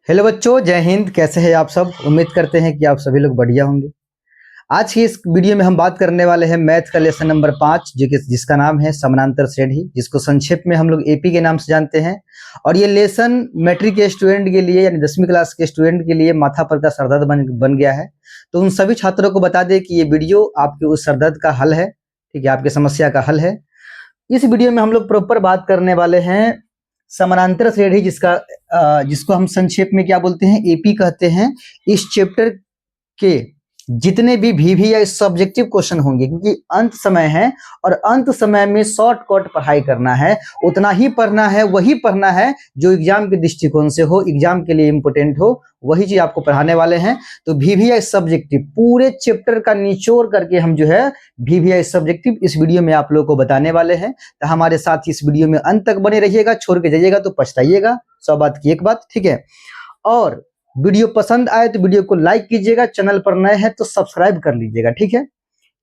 Hello बच्चों, जय हिंद। कैसे हैं आप सब? उम्मीद करते हैं कि आप सभी लोग बढ़िया होंगे। आज की इस वीडियो में हम बात करने वाले हैं मैथ का लेसन नंबर 5, जिसका नाम है समानांतर श्रेणी, जिसको संक्षेप में हम लोग एपी के नाम से जानते हैं। और ये लेसन मैट्रिक के स्टूडेंट के लिए यानी 10वीं क्लास के स्टूडेंट के लिए माथा पर का सरदर्द बन गया है। तो उन सभी छात्रों को बता दें कि ये वीडियो आपके उस सरदर्द का हल है, ठीक है, आपकी समस्या का हल है। इस वीडियो में हम लोग प्रॉपर बात करने वाले हैं समानांतर श्रेणी, जिसको हम संक्षेप में क्या बोलते हैं, एपी कहते हैं। इस चैप्टर के जितने भी वीवी या सब्जेक्टिव क्वेश्चन होंगे, क्योंकि अंत समय है और अंत समय में शॉर्टकट पढ़ाई करना है, उतना ही पढ़ना है, वही पढ़ना है जो एग्जाम के दृष्टिकोण से हो, एग्जाम के लिए इंपोर्टेंट हो, वही चीज आपको पढ़ाने वाले हैं। तो वीवीआई सब्जेक्टिव पूरे चैप्टर का निचोड़ करके हम जो है वीवीआई सब्जेक्टिव इस वीडियो में आप लोगों को बताने वाले हैं। तो हमारे साथ इस वीडियो में अंत तक बने रहिएगा, छोड़ के जाइएगा तो पछताइएगा। 100 बात की एक बात, ठीक है। और वीडियो पसंद आए तो वीडियो को लाइक कीजिएगा, चैनल पर नए हैं तो सब्सक्राइब कर लीजिएगा, ठीक है।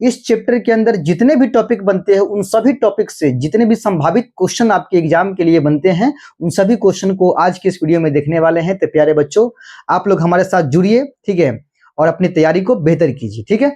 इस चैप्टर के अंदर जितने भी टॉपिक बनते हैं, उन सभी टॉपिक से जितने भी संभावित क्वेश्चन आपके एग्जाम के लिए बनते हैं, उन सभी क्वेश्चन को आज के इस वीडियो में देखने वाले हैं। तो प्यारे बच्चों, आप लोग हमारे साथ जुड़िए, ठीक है, और अपनी तैयारी को बेहतर कीजिए, ठीक है।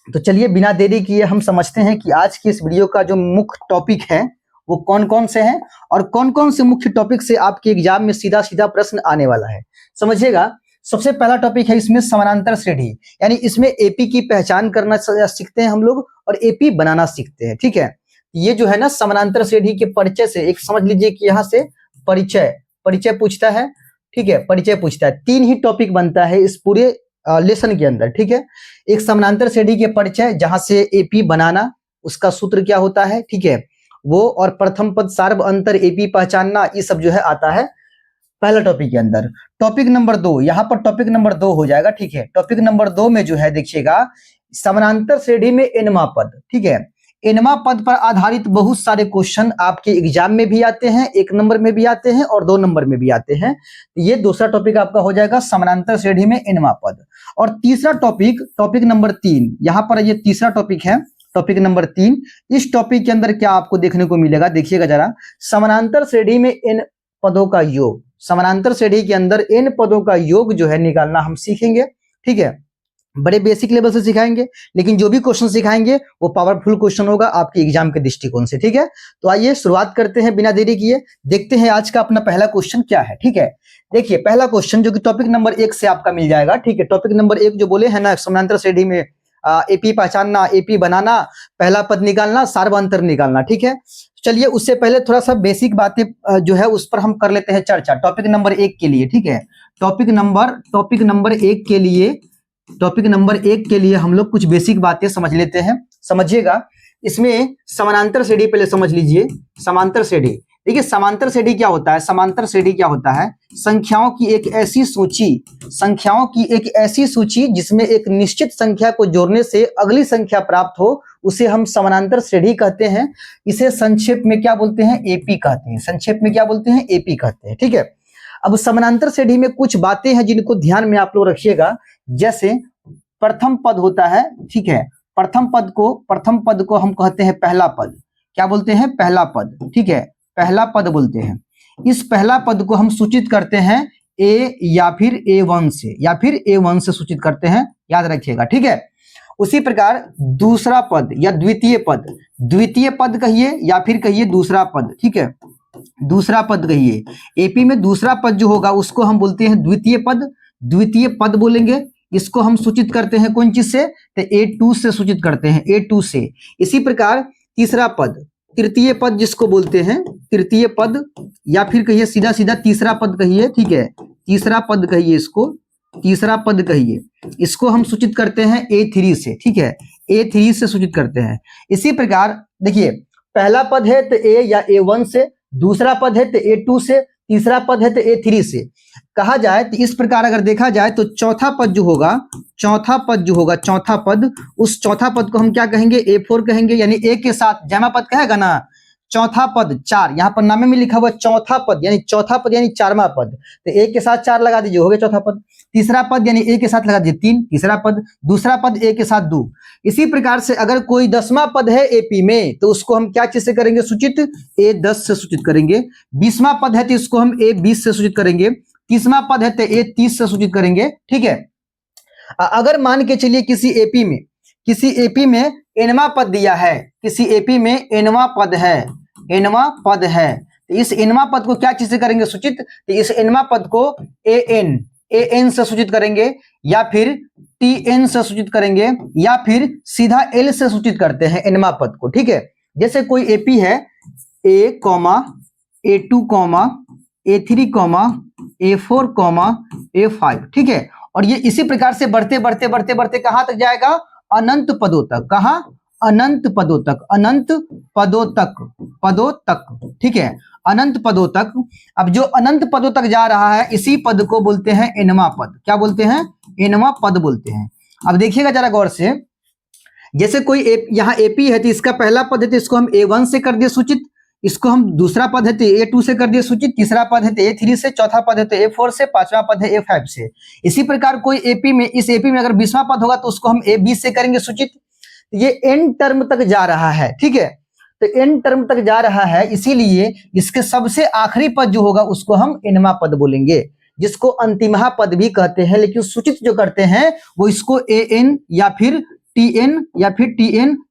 तो चलिए बिना देरी किए हम समझते हैं कि आज की इस वीडियो का जो मुख्य टॉपिक है वो कौन कौन से हैं और कौन कौन से मुख्य टॉपिक से आपके एग्जाम में सीधा सीधा प्रश्न आने वाला है। समझिएगा, सबसे पहला टॉपिक है इसमें समानांतर श्रेणी, यानी इसमें एपी की पहचान करना सीखते हैं हम लोग और एपी बनाना सीखते हैं, ठीक है। ये जो है ना समानांतर श्रेणी के परिचय से एक समझ लीजिए कि यहाँ से परिचय पूछता है, ठीक है, परिचय पूछता है। 3 ही टॉपिक बनता है इस पूरे लेसन के अंदर, ठीक है। एक समानांतर श्रेणी के परिचय, जहां से एपी बनाना, उसका सूत्र क्या होता है, ठीक है, वो, और प्रथम पद सार्व अंतर एपी पहचानना, ये सब जो है आता है पहला टॉपिक के अंदर। टॉपिक नंबर 2, यहाँ पर टॉपिक नंबर 2 हो जाएगा, ठीक है। टॉपिक नंबर 2 में जो है देखिएगा समानांतर श्रेणी में एनमा पद, ठीक है। एनमा पद पर आधारित बहुत सारे क्वेश्चन आपके एग्जाम में भी आते हैं, 1 नंबर में भी आते हैं और 2 नंबर में भी आते हैं। ये दूसरा टॉपिक आपका हो जाएगा समानांतर श्रेणी में एनमा पद। और तीसरा टॉपिक नंबर 3, यहाँ पर ये तीसरा टॉपिक है, टॉपिक नंबर 3। इस टॉपिक के अंदर क्या आपको देखने को मिलेगा, देखिएगा जरा, समानांतर श्रेणी में एन पदों का योग। समानांतर श्रेणी के अंदर एन पदों का योग जो है निकालना हम सीखेंगे, ठीक है। बड़े बेसिक लेवल से सिखाएंगे, लेकिन जो भी क्वेश्चन सिखाएंगे वो पावरफुल क्वेश्चन होगा आपके एग्जाम के दृष्टिकोण से, ठीक है। तो आइए शुरुआत करते हैं बिना देरी किए, देखते हैं आज का अपना पहला क्वेश्चन क्या है, ठीक है। देखिए पहला क्वेश्चन जो कि टॉपिक नंबर 1 से आपका मिल जाएगा, ठीक है। टॉपिक नंबर 1 जो बोले है ना, समानांतर श्रेणी में एपी पहचानना, एपी बनाना, पहला पद निकालना, सार्वअंतर निकालना, ठीक है। चलिए उससे पहले थोड़ा सा बेसिक बातें जो है उस पर हम कर लेते हैं चर्चा, टॉपिक नंबर 1 के लिए, ठीक है। टॉपिक नंबर 1 के लिए हम लोग कुछ बेसिक बातें समझ लेते हैं। समझिएगा, इसमें समानांतर श्रेणी पहले समझ लीजिए। समांतर श्रेणी, देखिए समांतर श्रेणी क्या होता है, समांतर श्रेणी क्या होता है, संख्याओं की एक ऐसी सूची जिसमें एक निश्चित संख्या को जोड़ने से अगली संख्या प्राप्त हो, उसे हम समानांतर श्रेणी कहते हैं। इसे संक्षेप में क्या बोलते हैं, एपी कहते हैं। संक्षेप में क्या बोलते हैं, एपी कहते हैं, ठीक है। अब समानांतर श्रेणी में कुछ बातें हैं जिनको ध्यान में आप लोग रखिएगा। जैसे प्रथम पद होता है, ठीक है, प्रथम पद को हम कहते हैं पहला पद। क्या बोलते हैं, पहला पद, ठीक है, पहला पद बोलते हैं। इस पहला पद को हम सूचित करते हैं ए या फिर A1 से सूचित करते हैं, याद रखिएगा, ठीक है। उसी प्रकार दूसरा पद या द्वितीय पद कहिए या फिर कहिए दूसरा पद, ठीक है, दूसरा पद कहिए। एपी में दूसरा पद जो होगा उसको हम बोलते हैं द्वितीय पद बोलेंगे। इसको हम सूचित करते हैं कौन चीज से, तो A2 से सूचित करते हैं, A2 से। इसी प्रकार तीसरा पद, तृतीय पद जिसको बोलते हैं, तृतीय पद या फिर कहिए सीधा सीधा तीसरा पद कहिए, ठीक है, तीसरा पद कहिए, इसको तीसरा पद कहिए। इसको हम सूचित करते हैं A3 से, ठीक है, A3 से सूचित करते हैं। इसी प्रकार देखिए पहला पद है तो A या A1 से, दूसरा पद है तो A2 से, तीसरा पद है तो A3 से। कहा जाए तो इस प्रकार अगर देखा जाए तो चौथा पद जो होगा, उस चौथा पद को हम क्या कहेंगे, A4 कहेंगे, यानी A के साथ जमा पद कहेगा ना, चौथा पद 4, यहाँ पर नामे में लिखा हुआ चौथा पद यानी चारवां पद, तो A के साथ 4 लगा दीजिए, हो गया चौथा पद। तीसरा पद यानी A के साथ लगा दीजिए 3, तीसरा पद। दूसरा पद A के साथ 2। इसी प्रकार से अगर कोई 10वां पद है एपी में तो उसको हम क्या चीज से करेंगे सूचित, A10 से सूचित करेंगे। 20वां पद है तो इसको हम A20 से सूचित करेंगे। 30वां पद है तो ए 30 से सूचित करेंगे, ठीक है। अगर मान के चलिए किसी एपी में एनवा पद दिया है, किसी एपी में एनवा पद है, तो इस एनवा पद को क्या चीज से करेंगे सूचित, तो इस एनवा पद को एन से सूचित करेंगे, या फिर टीएन से सूचित करेंगे, या फिर सीधा एल से सूचित करते हैं एनवा पद को, ठीक है। जैसे कोई एपी है A comma A2 comma A3 comma A4 comma A5, ठीक है। और ये इसी प्रकार से बढ़ते बढ़ते बढ़ते बढ़ते कहां तक जाएगा, अनंत पदों तक। कहां, अनंत पदों तक, ठीक है, अनंत पदों तक। अब जो अनंत पदों तक जा रहा है इसी पद को बोलते हैं एनवा पद। क्या बोलते हैं, एनवा पद बोलते हैं। अब देखिएगा जरा गौर से, जैसे कोई यहाँ एपी है तो इसका पहला पद है तो इसको हम A1 से कर दिए सूचित, इसको हम दूसरा पद है तो A2 से कर दिए सूचित, तीसरा पद है तो A3 से, चौथा पद है तो A4 से, पांचवा पद है A5 से। इसी प्रकार कोई एपी में, इस एपी में अगर 20वां पद होगा तो उसको हम A20 से करेंगे सूचित। ये एन टर्म तक जा रहा है, ठीक है, तो एन टर्म तक जा रहा है, इसीलिए इसके सबसे आखिरी पद जो होगा उसको हम एनवा पद बोलेंगे, जिसको अंतिमहा पद भी कहते हैं। लेकिन सूचित जो करते हैं वो इसको एन या फिर टीएन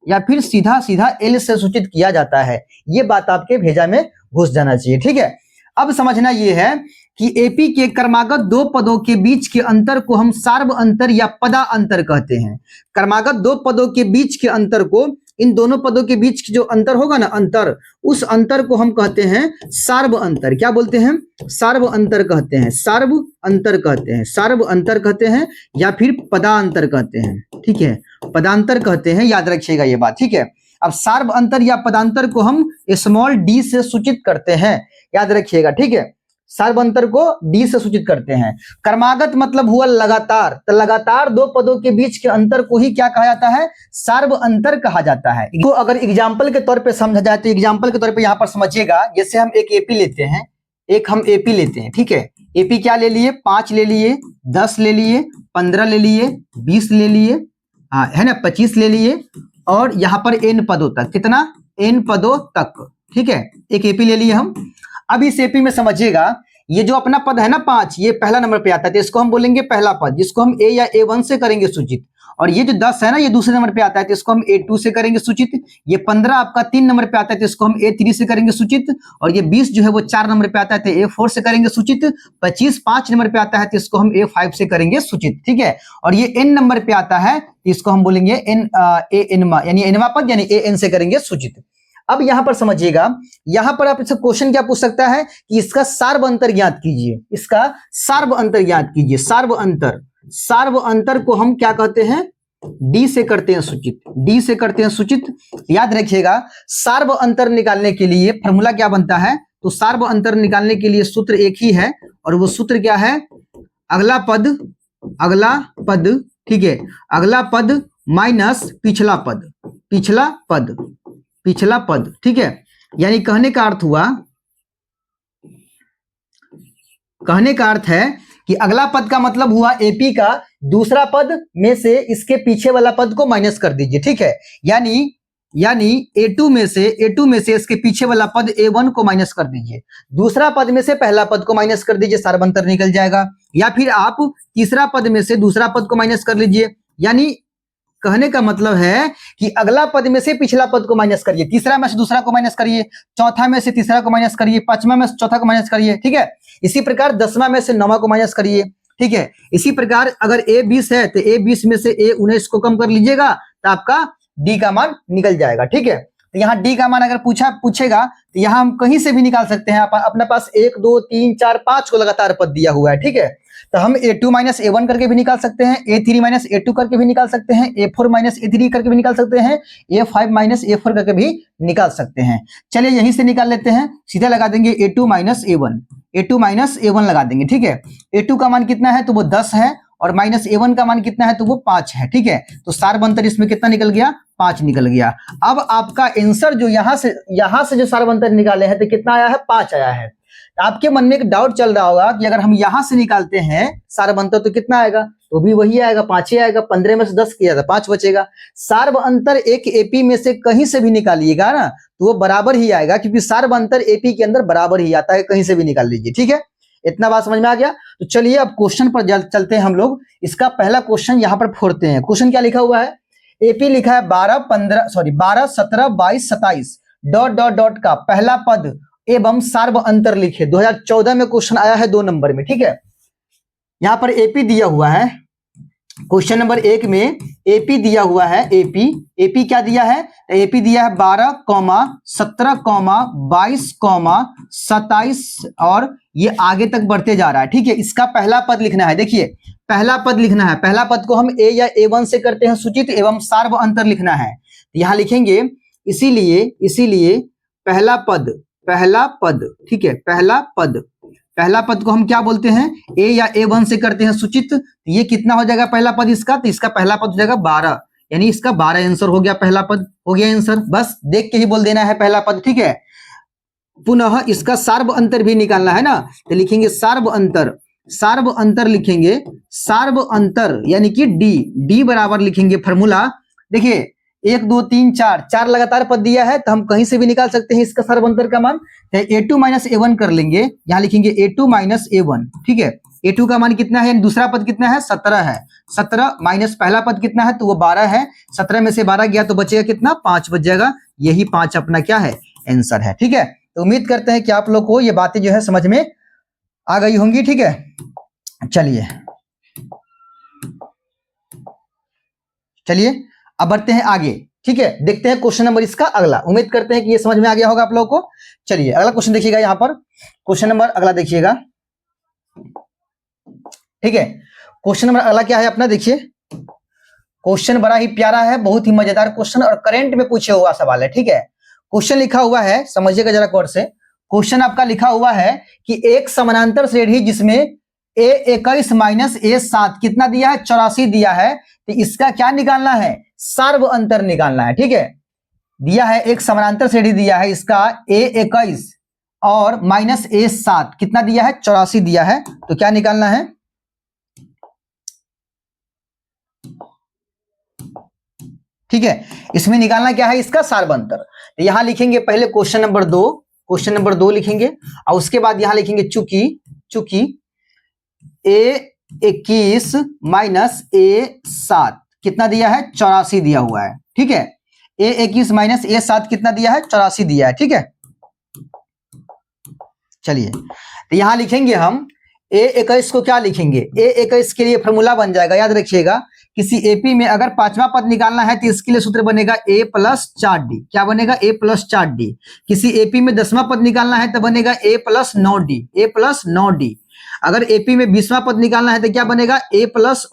या फिर सीधा सीधा एल से सूचित किया जाता है। ये बात आपके भेजा में घुस जाना चाहिए, ठीक है। अब समझना ये है कि एपी के क्रमागत दो पदों के बीच के अंतर को हम सार्व अंतर या पदा अंतर कहते हैं। क्रमागत दो पदों के बीच के अंतर को, इन दोनों पदों के बीच जो अंतर होगा ना, अंतर, उस अंतर को हम कहते हैं सार्व अंतर। क्या बोलते हैं, सार्व अंतर कहते हैं, सार्व अंतर कहते हैं, सार्व अंतर कहते हैं, या फिर पदांतर कहते हैं, ठीक है, पदांतर कहते हैं, याद रखिएगा ये बात, ठीक है। अब सार्व अंतर या पदांतर को हम स्मॉल डी से सूचित करते हैं, याद रखिएगा, ठीक है। सार्व अंतर को डी से सूचित करते हैं। क्रमागत मतलब हुआ लगातार, तो लगातार दो पदों के बीच के अंतर को ही क्या कहा जाता है, सार्व अंतर कहा जाता है। तो अगर एग्जाम्पल के तौर पे समझा जाए तो एग्जाम्पल के तौर पे यहाँ पर समझिएगा, जैसे हम एक एपी लेते हैं, ठीक है। एपी क्या ले लिए, 5 ले लिए, 10 ले लिए, 15 ले लिए, 20 ले लिए, है ना, 25 ले लिए, और यहाँ पर एन पदों तक, कितना, एन पदों तक, ठीक है, एक एपी ले लिए हम। अब इस एपी में समझिएगा, ये जो अपना पद है ना 5, ये पहला नंबर पे आता है तो इसको हम बोलेंगे पहला पद, जिसको हम ए या A1 से करेंगे सूचित। और ये जो 10 है ना, ये दूसरे नंबर पे आता है तो इसको हम A2 से करेंगे सूचित। ये 15 आपका 3 नंबर पे आता है तो इसको हम A3 से करेंगे सूचित। और ये 20 जो है वो 4 नंबर पे आता है तो A4 से करेंगे सूचित। 25 5 नंबर पे आता है तो इसको हम A5 से करेंगे सूचित, ठीक है। और ये n नंबर पे आता है तो इसको हम बोलेंगे एनवा, यानी एनवा पद, यानी एन से करेंगे सूचित। अब यहां पर समझिएगा, यहां पर आप इससे क्वेश्चन क्या पूछ सकता है कि इसका सार्व अंतर ज्ञात कीजिए, इसका सार्व अंतर ज्ञात कीजिए। सार्व अंतर को हम क्या कहते हैं, डी से करते हैं सूचित, डी से करते हैं सूचित। याद रखिएगा, सार्व अंतर निकालने के लिए फॉर्मूला क्या बनता है, तो सार्व अंतर निकालने के लिए सूत्र एक ही है, और वो सूत्र क्या है, अगला पद, ठीक है, अगला पद माइनस पिछला पद, ठीक है। यानी कहने का अर्थ है कि अगला पद का मतलब हुआ एपी का दूसरा पद में से इसके पीछे वाला पद को माइनस कर दीजिए, ठीक है। यानी A2 में से इसके पीछे वाला पद A1 को माइनस कर दीजिए, दूसरा पद में से पहला पद को माइनस कर दीजिए, सार्व अंतर निकल जाएगा। या फिर आप तीसरा पद में से दूसरा पद को माइनस कर लीजिए। यानी कहने का मतलब है कि अगला पद में से पिछला पद को माइनस करिए, तीसरा में से दूसरा को माइनस करिए, चौथा में से तीसरा को माइनस करिए, पांचवा में से चौथा को माइनस करिए, ठीक है। इसी प्रकार 10वां में से 9वां को माइनस करिए, ठीक है। इसी प्रकार अगर A20 है तो A20 में से A19 को कम कर लीजिएगा तो आपका D का मान निकल जाएगा, ठीक है। तो यहाँ D का मान अगर पूछेगा तो यहाँ हम कहीं से भी निकाल सकते हैं। अपने पास 1 2 3 4 5 को लगातार पद दिया हुआ है, ठीक है। तो हम A2 माइनस A1 करके भी निकाल सकते हैं, A3 माइनस A2 करके भी निकाल सकते हैं, A4 माइनस A3 करके भी निकाल सकते हैं, A5 माइनस A4 करके भी निकाल सकते हैं। चलिए यहीं से निकाल लेते हैं, सीधा लगा देंगे A2 माइनस A1 लगा देंगे, ठीक है। A2 का मान कितना है तो वो 10 है, और माइनस A1 का मान कितना है तो वो 5 है, ठीक है। तो सार्व अंतर इसमें कितना निकल गया, 5 निकल गया। अब आपका आंसर जो यहाँ से जो सार्व अंतर निकाले हैं तो कितना आया है, 5 आया है। आपके मन में एक डाउट चल रहा होगा कि अगर हम यहां से निकालते हैं सार्व अंतर तो कितना आएगा, तो भी वही आएगा, 5 ही आएगा। 15 में से 10 किया था, 5 बचेगा। सार्व अंतर एक एपी में से कहीं से भी निकालिएगा ना तो वो बराबर ही आएगा, क्योंकि सार्व अंतर एपी के अंदर बराबर ही आता है, कहीं से भी निकाल लीजिए, ठीक है। इतना बात समझ में आ गया। तो चलिए अब क्वेश्चन पर चलते हैं हम लोग। इसका पहला क्वेश्चन यहाँ पर फोड़ते हैं। क्वेश्चन क्या लिखा हुआ है, एपी लिखा है 12, 17, 22, 27 डॉट डॉट डॉट का पहला पद एवं सार्व अंतर लिखे। 2014 में क्वेश्चन आया है 2 नंबर में, ठीक है। यहाँ पर एपी दिया हुआ है, क्वेश्चन नंबर 1 में एपी दिया हुआ है। एपी क्या दिया है, एपी दिया है 12, 17, 22, 27 और ये आगे तक बढ़ते जा रहा है, ठीक है। इसका पहला पद लिखना है। देखिए पहला पद लिखना है, पहला पद को हम ए या A1 से करते हैं सूचित एवं सार्व अंतर लिखना है। यहां लिखेंगे इसीलिए पहला पद, ठीक है, पहला पद को हम क्या बोलते हैं, ए या A1 से करते हैं सूचित। ये कितना हो जाएगा पहला पद इसका, तो इसका पहला पद हो जाएगा 12, यानी इसका 12 आंसर हो गया, पहला पद हो गया आंसर। बस देख के ही बोल देना है पहला पद, ठीक है। पुनः इसका सार्व अंतर भी निकालना है ना, तो लिखेंगे सार्व अंतर लिखेंगे, सार्व अंतर यानी कि डी बराबर लिखेंगे फॉर्मूला। देखिए 1 2 3 4 लगातार पद दिया है, तो हम कहीं से भी निकाल सकते हैं इसका सार्व अंतर का मान। A2 - A1 कर लेंगे, यहां लिखेंगे A2 - A1, ठीक है। A2 का मान कितना है, दूसरा पद कितना है, 17 है। 17 माइनस पहला पद कितना है, तो वो 12 है। 17 में से 12 गया तो बचेगा कितना, 5 बच जाएगा। यही 5 अपना क्या है, आंसर है, ठीक है। तो उम्मीद करते हैं कि आप लोग को ये बातें जो है समझ में आ गई होंगी, ठीक है। चलिए अब बढ़ते हैं आगे, ठीक है। देखते हैं क्वेश्चन नंबर इसका अगला। उम्मीद करते हैं कि ये समझ में आ गया होगा आप लोगों को। चलिए अगला क्वेश्चन देखिएगा, यहाँ पर क्वेश्चन नंबर अगला देखिएगा, ठीक है। क्वेश्चन नंबर अगला क्या है अपना, देखिए क्वेश्चन बड़ा ही प्यारा है, बहुत ही मजेदार क्वेश्चन और करंट में पूछे हुआ सवाल है, ठीक है। क्वेश्चन लिखा हुआ है, समझिएगा जरा गौर से। क्वेश्चन आपका लिखा हुआ है कि एक समानांतर श्रेणी जिसमें A21 - A7 कितना दिया है, 84 दिया है, तो इसका क्या निकालना है, सार्व अंतर निकालना है, ठीक है। दिया है एक समानांतर श्रेणी दिया है, इसका A21 और -A7 कितना दिया है, 84 दिया है, तो क्या निकालना है, ठीक है। इसमें निकालना क्या है, इसका सार्व अंतर। तो यहां लिखेंगे पहले क्वेश्चन नंबर 2 लिखेंगे और उसके बाद यहां लिखेंगे चूंकि A21 - A7 कितना दिया है, 84 दिया हुआ है, ठीक है। A21 - A7 कितना दिया है, 84 दिया है, ठीक है। चलिए तो यहां लिखेंगे हम A21 को क्या लिखेंगे, A21 के लिए फॉर्मूला बन जाएगा, याद रखिएगा। किसी एपी में अगर 5वां पद निकालना है तो इसके लिए सूत्र बनेगा A + 4D। क्या बनेगा, A + 4D। किसी एपी में 10वां पद निकालना है तो बनेगा A + 9D, A + 9D। अगर एपी में 20वां पद निकालना है तो क्या बनेगा, A +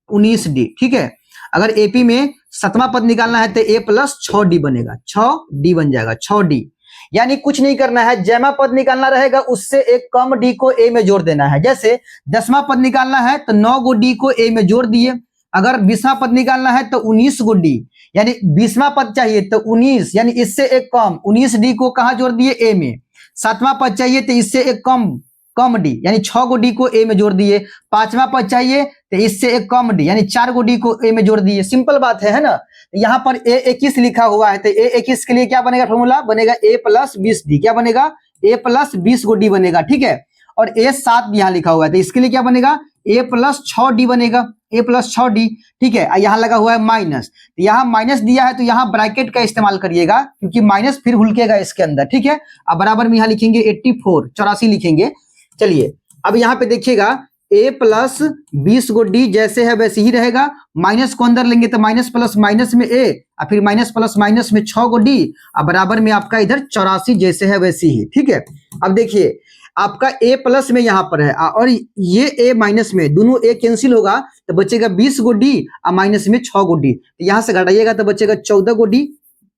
19D, ठीक है। अगर एपी में 7वां पद निकालना है तो A + 6D बनेगा, 6D बन जाएगा, 6D। यानी कुछ नहीं करना है, जैमा पद निकालना रहेगा उससे एक कम D को A में जोड़ देना है। जैसे 10वां पद निकालना है तो 9 गो D को A में जोड़ दिए। अगर 20वां पद निकालना है तो 19 गो D, यानी 20वां पद चाहिए तो 19, यानी इससे एक कम 19D को कहां जोड़ दिए, A में। 7वां पद चाहिए तो इससे एक कम D, यानी 6 गो D को A में जोड़ दिए। 5वां पद चाहिए तो इससे एक कम D, यानी 4 गो D को A में जोड़ दिए। सिंपल बात है ना। यहाँ पर A21 लिखा हुआ है तो A21 के लिए क्या बनेगा, फॉर्मूला बनेगा A + 20D। क्या बनेगा, A + 20 गो D बनेगा, ठीक है। और A7 यहाँ लिखा हुआ है तो इसके लिए क्या बनेगा, A + 6D बनेगा, A + 6D, ठीक है। यहाँ लगा हुआ है माइनस, यहाँ माइनस दिया है तो यहाँ ब्रैकेट का इस्तेमाल करिएगा, क्योंकि माइनस फिर हुलकेगा इसके अंदर, ठीक है। अब बराबर में यहाँ लिखेंगे 84 लिखेंगे। चलिए अब यहाँ पे देखिएगा A + 20 गो D जैसे है वैसे ही रहेगा। माइनस को अंदर लेंगे तो माइनस प्लस माइनस में A, और फिर माइनस प्लस माइनस में 6 गो D, और बराबर में आपका इधर 84 जैसे है वैसे ही, ठीक है। अब देखिए आपका A प्लस में यहाँ पर है और ये A माइनस में, दोनों A कैंसिल होगा तो बचेगा 20 गो D और माइनस में 6 गो D। तो यहाँ से घटाइएगा तो बचेगा 14 गो D,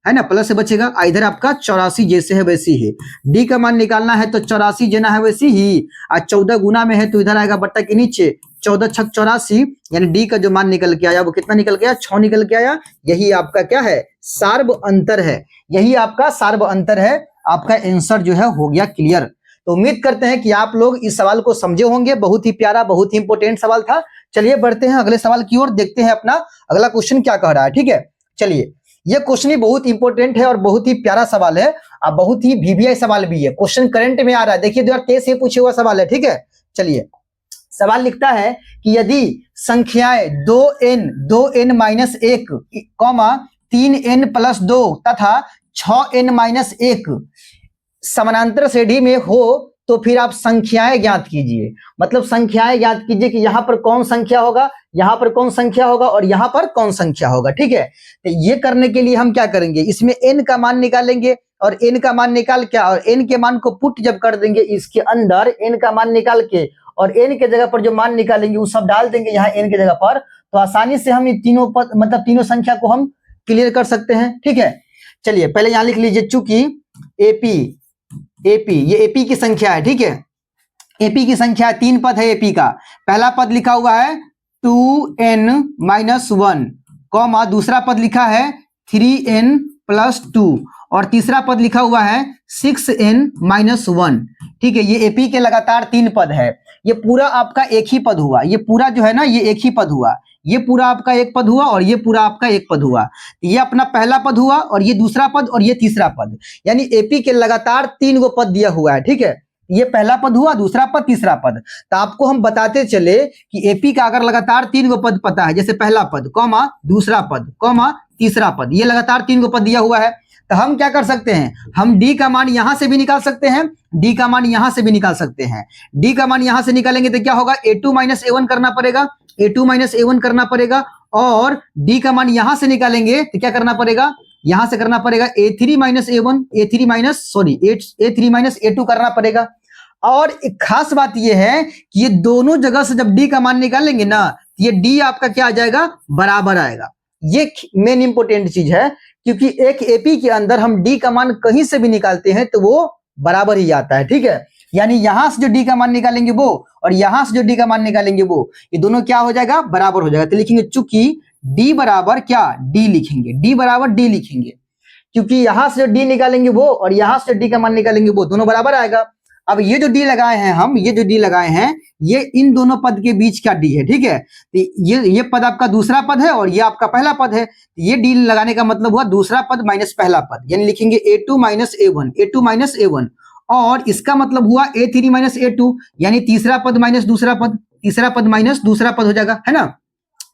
है ना, प्लस से बचेगा। इधर आपका 84 जैसे है वैसी ही। D का मान निकालना है तो 84 जना है वैसी ही, और 14 गुना में है तो इधर आएगा बट्टा के नीचे 14 × 84, यानी D का जो मान निकल के आया वो कितना निकल के आया, 6 निकल के आया। यही आपका क्या है, सार्व अंतर है। यही आपका सार्व अंतर है। आपका आंसर जो है हो गया क्लियर। तो उम्मीद करते हैं कि आप लोग इस सवाल को समझे होंगे। बहुत ही प्यारा, बहुत ही इंपोर्टेंट सवाल था। चलिए बढ़ते हैं अगले सवाल की ओर, देखते हैं अपना अगला क्वेश्चन क्या कह रहा है, ठीक है। चलिए ये क्वेश्चन ही बहुत इंपॉर्टेंट है और बहुत ही प्यारा सवाल है और बहुत ही VVI सवाल भी है। क्वेश्चन करंट में आ रहा है, देखिए 2023 से पूछे हुआ सवाल है, ठीक है। चलिए सवाल लिखता है कि यदि संख्याएं 2n माइनस 1, 3n प्लस 2 तथा 6n माइनस 1 समानांतर श्रेणी में हो तो फिर आप संख्याएं ज्ञात कीजिए। मतलब संख्याएं ज्ञात कीजिए कि यहां पर कौन संख्या होगा, यहां पर कौन संख्या होगा और यहां पर कौन संख्या होगा। ठीक है, तो ये करने के लिए हम क्या करेंगे, इसमें n का मान निकालेंगे और n का मान निकाल के और n के मान को पुट जब कर देंगे इसके अंदर n का मान निकाल के और n के जगह पर जो मान निकालेंगे वो सब डाल देंगे यहाँ n के जगह पर, तो आसानी से हम तीनों पद मतलब तीनों संख्या को हम क्लियर कर सकते हैं। ठीक है, चलिए पहले यहाँ लिख लीजिए, चूंकि एपी ये एपी की संख्या है। ठीक है, एपी की संख्या है, 3 पद है एपी का। पहला पद लिखा हुआ है 2n माइनस 1, दूसरा पद लिखा है 3n प्लस 2 और तीसरा पद लिखा हुआ है 6n माइनस 1। ठीक है, ये एपी के लगातार 3 पद है। ये पूरा आपका एक ही पद हुआ, ये पूरा जो है ना ये एक ही पद हुआ, ये पूरा आपका एक पद हुआ और ये पूरा आपका एक पद हुआ। ये अपना पहला पद हुआ और ये दूसरा पद और ये तीसरा पद, यानी एपी के लगातार 3 गो पद दिया हुआ है। ठीक है, ये पहला पद हुआ, दूसरा पद, तीसरा पद। तो आपको हम बताते चले कि एपी का अगर लगातार 3 गो पद पता है, जैसे पहला पद, दूसरा पद, तीसरा पद, ये लगातार 3 गो पद दिया हुआ है, तो हम क्या कर सकते हैं, हम डी का मान यहां से भी निकाल सकते हैं, डी का मान यहां से भी निकाल सकते हैं। डी का मान यहां से निकालेंगे तो क्या होगा, a2 माइनस a1 करना पड़ेगा, a2 माइनस a1 करना पड़ेगा। और डी का मान यहां से निकालेंगे तो क्या करना पड़ेगा, यहां से करना पड़ेगा a3 minus a1, a3 minus a2 करना पड़ेगा। और एक खास बात यह है कि ये दोनों जगह से जब डी का मान निकालेंगे ना, ये डी आपका क्या आ जाएगा, बराबर आएगा। ये मेन इंपोर्टेंट चीज है, क्योंकि एक एपी के अंदर हम डी का मान कहीं से भी निकालते हैं तो वो बराबर ही आता है। ठीक है, यानी यहां से जो डी का मान निकालेंगे वो और यहां से जो डी का मान निकालेंगे वो, ये दोनों क्या हो जाएगा, बराबर हो जाएगा। तो लिखेंगे चूंकि डी बराबर क्या, डी लिखेंगे, डी बराबर डी लिखेंगे, क्योंकि यहां से जो डी निकालेंगे वो और यहां से जो डी का मान निकालेंगे वो दोनों बराबर आएगा। अब ये जो डी लगाए हैं हम, ये जो डी लगाए हैं, ये इन दोनों पद के बीच का डी है। ठीक है, तो ये पद आपका दूसरा पद है और ये आपका पहला पद है। ये डी लगाने का मतलब हुआ दूसरा पद माइनस पहला पद, यानी लिखेंगे a2 minus a1, a2 minus a1, और इसका मतलब हुआ a3 माइनस a2, यानी तीसरा पद माइनस दूसरा पद, तीसरा पद माइनस दूसरा पद हो जाएगा, है ना।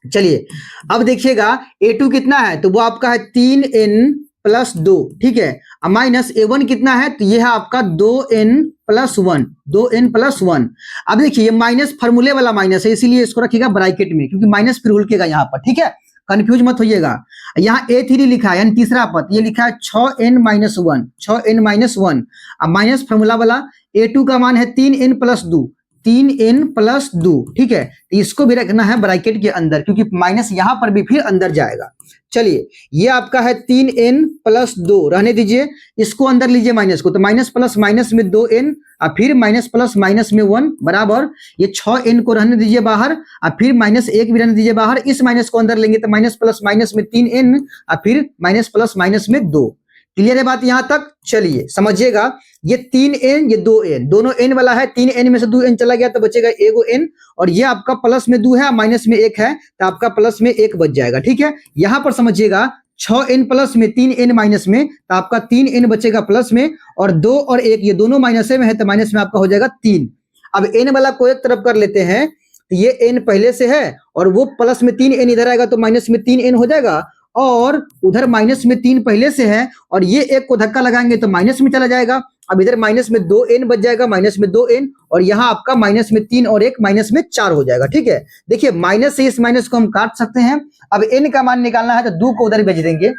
चलिए अब देखिएगा a2 कितना है, तो वो आपका है 3n प्लस 2। ठीक है, अब माइनस a1 कितना है, तो ये है आपका 2n प्लस 1, 2n प्लस 1। अब देखिए ये माइनस फॉर्मूले वाला माइनस है, इसीलिए इसको रखिएगा ब्रैकेट में, क्योंकि माइनस फिर उल्केगा यहाँ पर। ठीक है, कंफ्यूज मत होइएगा। यहाँ a3 लिखा है यानी तीसरा पद, ये लिखा है 6n माइनस 1, 6n माइनस 1। अब माइनस फॉर्मूला वाला a2 का मान है 3n प्लस 2, 3n प्लस 2। ठीक है, तो इसको भी रखना है ब्रैकेट के अंदर, क्योंकि माइनस यहां पर भी फिर अंदर जाएगा। चलिए ये आपका है 3n प्लस 2, रहने दीजिए, इसको अंदर लीजिए माइनस को, तो माइनस प्लस माइनस में 2n और फिर माइनस प्लस माइनस में 1 बराबर, ये 6n को रहने दीजिए बाहर और फिर माइनस 1 भी रहने दीजिए बाहर, इस माइनस को अंदर लेंगे तो माइनस प्लस माइनस में 3n और फिर माइनस प्लस माइनस में 2। क्लियर है बात यहां तक। चलिए समझिएगा, ये 3n ये 2n, दोनों n वाला है, 3n में से 2n चला गया तो बचेगा एगो n, और ये आपका प्लस में 2 है माइनस में 1 है तो आपका प्लस में 1 बच जाएगा। ठीक है, यहां पर समझिएगा 6n प्लस में 3n माइनस में, तो आपका 3n बचेगा प्लस में, और 2 और 1 ये दोनों माइनस में है तो माइनस में आपका हो जाएगा 3। अब n वाला को एक तरफ कर लेते हैं, तो ये n पहले से है और वो प्लस में 3n इधर आएगा तो माइनस में 3n हो जाएगा, और उधर माइनस में 3 पहले से है और ये एक को धक्का लगाएंगे तो माइनस में चला जाएगा। अब इधर माइनस में 2n बच जाएगा, माइनस में 2n, और यहाँ आपका माइनस में 3 और 1 माइनस में 4 हो जाएगा। ठीक है, देखिए माइनस से इस माइनस को हम काट सकते हैं। अब n का मान निकालना है तो 2 को उधर भेज देंगे।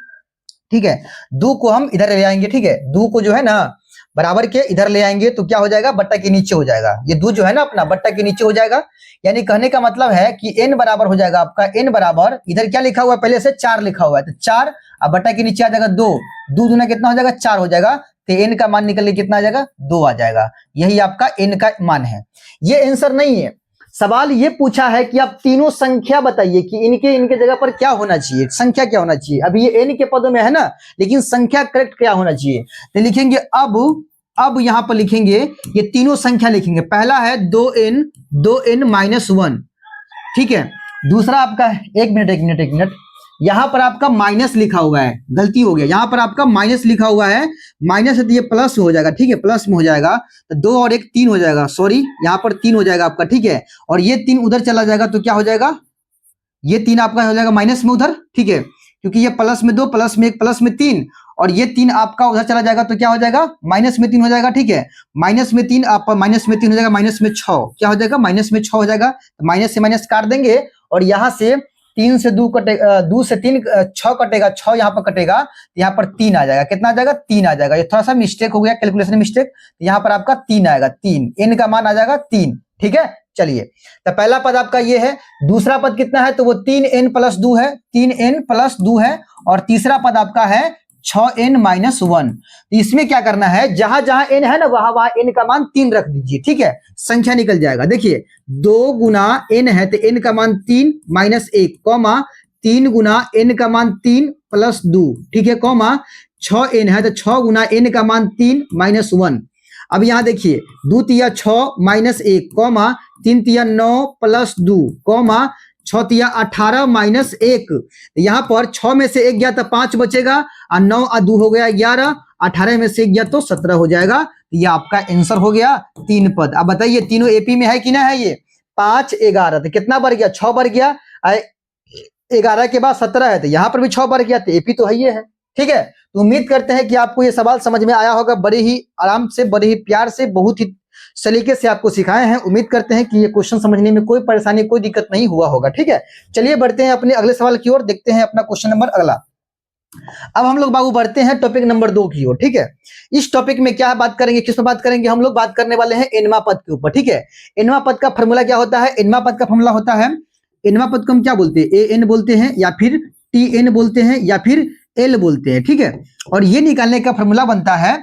ठीक है, 2 को हम इधर ले आएंगे। ठीक है, 2 को जो है ना बराबर के इधर ले आएंगे तो क्या हो जाएगा, बट्टा के नीचे हो जाएगा। ये 2 जो है ना अपना बट्टा के नीचे हो जाएगा, यानी कहने का मतलब है कि n बराबर हो जाएगा आपका, n बराबर इधर क्या लिखा हुआ है, पहले से 4 लिखा हुआ है तो 4, अब बट्टा के नीचे आ जाएगा 2, 2 दूना कितना हो जाएगा, 4 हो जाएगा, तो n का मान निकल के कितना आ जाएगा, 2 आ जाएगा। यही आपका n का मान है। ये आंसर नहीं है, सवाल ये पूछा है कि आप तीनों संख्या बताइए कि इनके जगह पर क्या होना चाहिए, संख्या क्या होना चाहिए। अभी ये n के पदों में है ना, लेकिन संख्या करेक्ट क्या होना चाहिए, तो लिखेंगे अब यहां पर लिखेंगे ये तीनों संख्या लिखेंगे। पहला है 2n माइनस 1। ठीक है, दूसरा आपका 1 मिनट यहां पर आपका माइनस लिखा हुआ है, गलती हो गया, यहां पर आपका माइनस लिखा हुआ है, माइनस है तो ये प्लस में हो जाएगा, ठीक है, प्लस में हो जाएगा तो 2 और 1 3 हो जाएगा, सॉरी यहां पर 3 हो जाएगा आपका, ठीक है, और ये 3 उधर चला जाएगा तो क्या हो जाएगा, ये 3 आपका हो जाएगा माइनस में उधर, ठीक है, क्योंकि ये प्लस में 2 प्लस में 1 प्लस में 3 और ये 3 आपका उधर चला जाएगा तो क्या हो जाएगा, माइनस में 3 हो जाएगा, ठीक है, माइनस में 3 आप माइनस में 3 हो जाएगा, माइनस में 6 क्या हो जाएगा, माइनस में 6 हो जाएगा, तो माइनस से माइनस काट देंगे और यहां से 3 से 2 कटेगा, 2 से 3 6 कटेगा, 6 यहाँ पर कटेगा, यहाँ पर 3 आ जाएगा, कितना आ जाएगा, 3 आ जाएगा, ये थोड़ा सा मिस्टेक हो गया, कैलकुलेशन मिस्टेक, यहाँ पर आपका 3 आएगा, 3 n का मान आ जाएगा 3, ठीक है। चलिए तो पहला पद आपका ये है, दूसरा पद कितना है तो वो 3n प्लस 2 है, 3n प्लस 2 है, और तीसरा पद आपका है 6n माइनस 1। तो इसमें क्या करना है, जहां जहां n है ना वहां वहां n का मान 3 रख दीजिए, ठीक है, संख्या निकल जाएगा। देखिए 2 गुना n है तो n का मान 3 माइनस 1, कॉमा 3 गुना n का मान 3 प्लस 2, ठीक है, कॉमा 6n है तो 6 गुना n का मान 3 माइनस 1। अब यहां देखिए 2 तिया 6 माइनस 1, कॉमा 3 तिया 9 प्लस 2, कॉमा 6 तिया 18 माइनस 1। यहाँ पर 6 में से 1 गया तो 5 बचेगा, और 9 और 2 हो गया 11, 18 में से 1 गया तो 17 हो जाएगा। ये आपका आंसर हो गया 3 पद। अब बताइए तीनों एपी में है कि ना है, ये 5 11 तो कितना बढ़ गया, 6 बढ़ गया, 11 के बाद 17 है तो यहाँ पर भी 6 बढ़ गया, तो एपी तो है ये है, ठीक है। तो उम्मीद करते हैं कि आपको ये सवाल समझ में आया होगा, बड़े ही आराम से, बड़े ही प्यार से, बहुत ही सलीके से आपको सिखाए हैं। उम्मीद करते हैं कि ये क्वेश्चन समझने में कोई परेशानी, कोई दिक्कत नहीं हुआ होगा, ठीक है। चलिए बढ़ते हैं अपने अगले सवाल की ओर, देखते हैं अपना क्वेश्चन नंबर अगला। अब हम लोग बाबू बढ़ते हैं टॉपिक नंबर 2 की ओर, ठीक है। इस टॉपिक में क्या बात करेंगे, किस पर बात करेंगे, हम लोग बात करने वाले हैं एनवा पद के ऊपर, ठीक है। एनवा पद का फॉर्मूला क्या होता है, एनवा पद का फॉर्मूला होता है, एनवा पद को हम क्या बोलते हैं, एन बोलते हैं या फिर टी बोलते हैं या फिर एल बोलते हैं, ठीक है। और ये निकालने का फॉर्मूला बनता है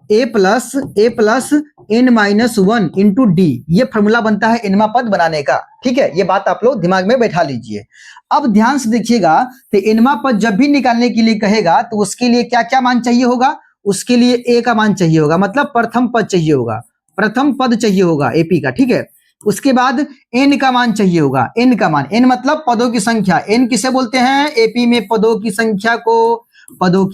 A plus N minus 1 into D, ये फॉर्मूला बनता है एनवा पद बनाने का, ठीक है। ये बात आप लोग दिमाग में बैठा लीजिए। अब ध्यान से देखिएगा, तो एनवा पद जब भी निकालने के लिए कहेगा तो उसके लिए क्या क्या मान चाहिए होगा, उसके लिए ए का मान चाहिए होगा, मतलब प्रथम पद चाहिए होगा, प्रथम पद चाहिए होगा एपी का, ठीक है। उसके बाद एन का मान चाहिए होगा, एन का मान, एन मतलब पदों की संख्या, एन किसे बोलते हैं, एपी में पदों की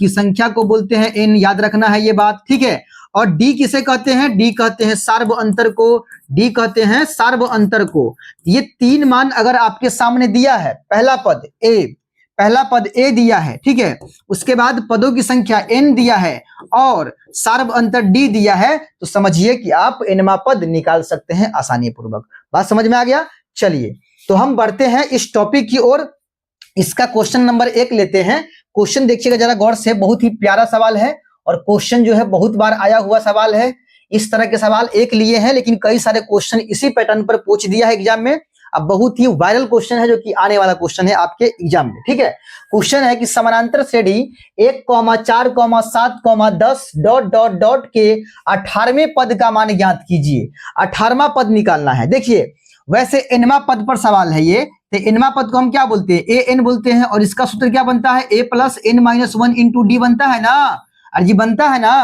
संख्या को बोलते हैं एन, याद रखना है ये बात, ठीक है। और डी किसे कहते हैं, डी कहते हैं सार्व अंतर को, डी कहते हैं सार्व अंतर को। ये 3 मान अगर आपके सामने दिया है, पहला पद ए दिया है, ठीक है, उसके बाद पदों की संख्या n दिया है और सार्व अंतर d दिया है, तो समझिए कि आप एनवा पद निकाल सकते हैं आसानी पूर्वक। बात समझ में आ गया। चलिए तो हम बढ़ते हैं इस टॉपिक की ओर, इसका क्वेश्चन नंबर 1 लेते हैं। क्वेश्चन देखिएगा जरा गौर से, बहुत ही प्यारा सवाल है और क्वेश्चन जो है बहुत बार आया हुआ सवाल है। इस तरह के सवाल एक लिए हैं, लेकिन कई सारे क्वेश्चन इसी पैटर्न पर पूछ दिया है एग्जाम में। अब बहुत ही वायरल क्वेश्चन है जो कि आने वाला क्वेश्चन है आपके एग्जाम में, ठीक है। क्वेश्चन है कि समानांतर श्रेणी 1, 4, 7, 10 डॉट डॉट डॉट के 18वें पद का मान ज्ञात कीजिए। 18वां पद निकालना है। देखिए वैसे एनवा पद पर सवाल है ये, तो एनवा पद को हम क्या बोलते हैं, ए एन बोलते हैं, और इसका सूत्र क्या बनता है, A plus N minus 1 into D बनता है ना, अरे जी बनता है ना।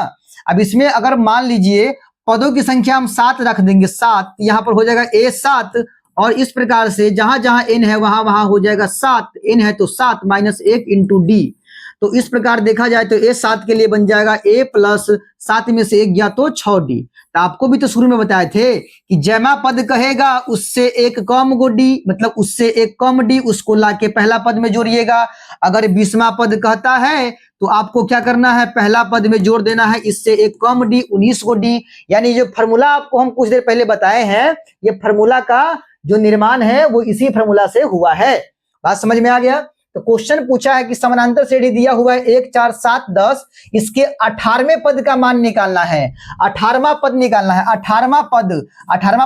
अब इसमें अगर मान लीजिए पदों की संख्या हम 7 रख देंगे, 7, यहाँ पर हो जाएगा ए 7, और इस प्रकार से जहां जहां n है वहां वहां हो जाएगा 7, n है तो 7 माइनस 1 इंटू डी। तो इस प्रकार देखा जाए तो ए 7 के लिए बन जाएगा a प्लस 7 में से 1 गया तो 6d। तो आपको भी तो शुरू में बताए थे कि जैमा पद कहेगा उससे एक कम गो डी, मतलब उससे एक कम डी, उसको लाके पहला पद में जोड़िएगा। अगर 20वां पद कहता है तो आपको क्या करना है, पहला पद में जोड़ देना है इससे एक कम डी, 19 को डी। यानी जो फॉर्मूला आपको हम कुछ देर पहले बताए हैं, ये फॉर्मूला का जो निर्माण है वो इसी फॉर्मूला से हुआ है। बात समझ में आ गया। तो क्वेश्चन पूछा है कि समानांतर श्रेणी दिया हुआ है 1, 4, 7, 10, इसके 18वें पद का मान निकालना है। 18वां पद निकालना है। 18वां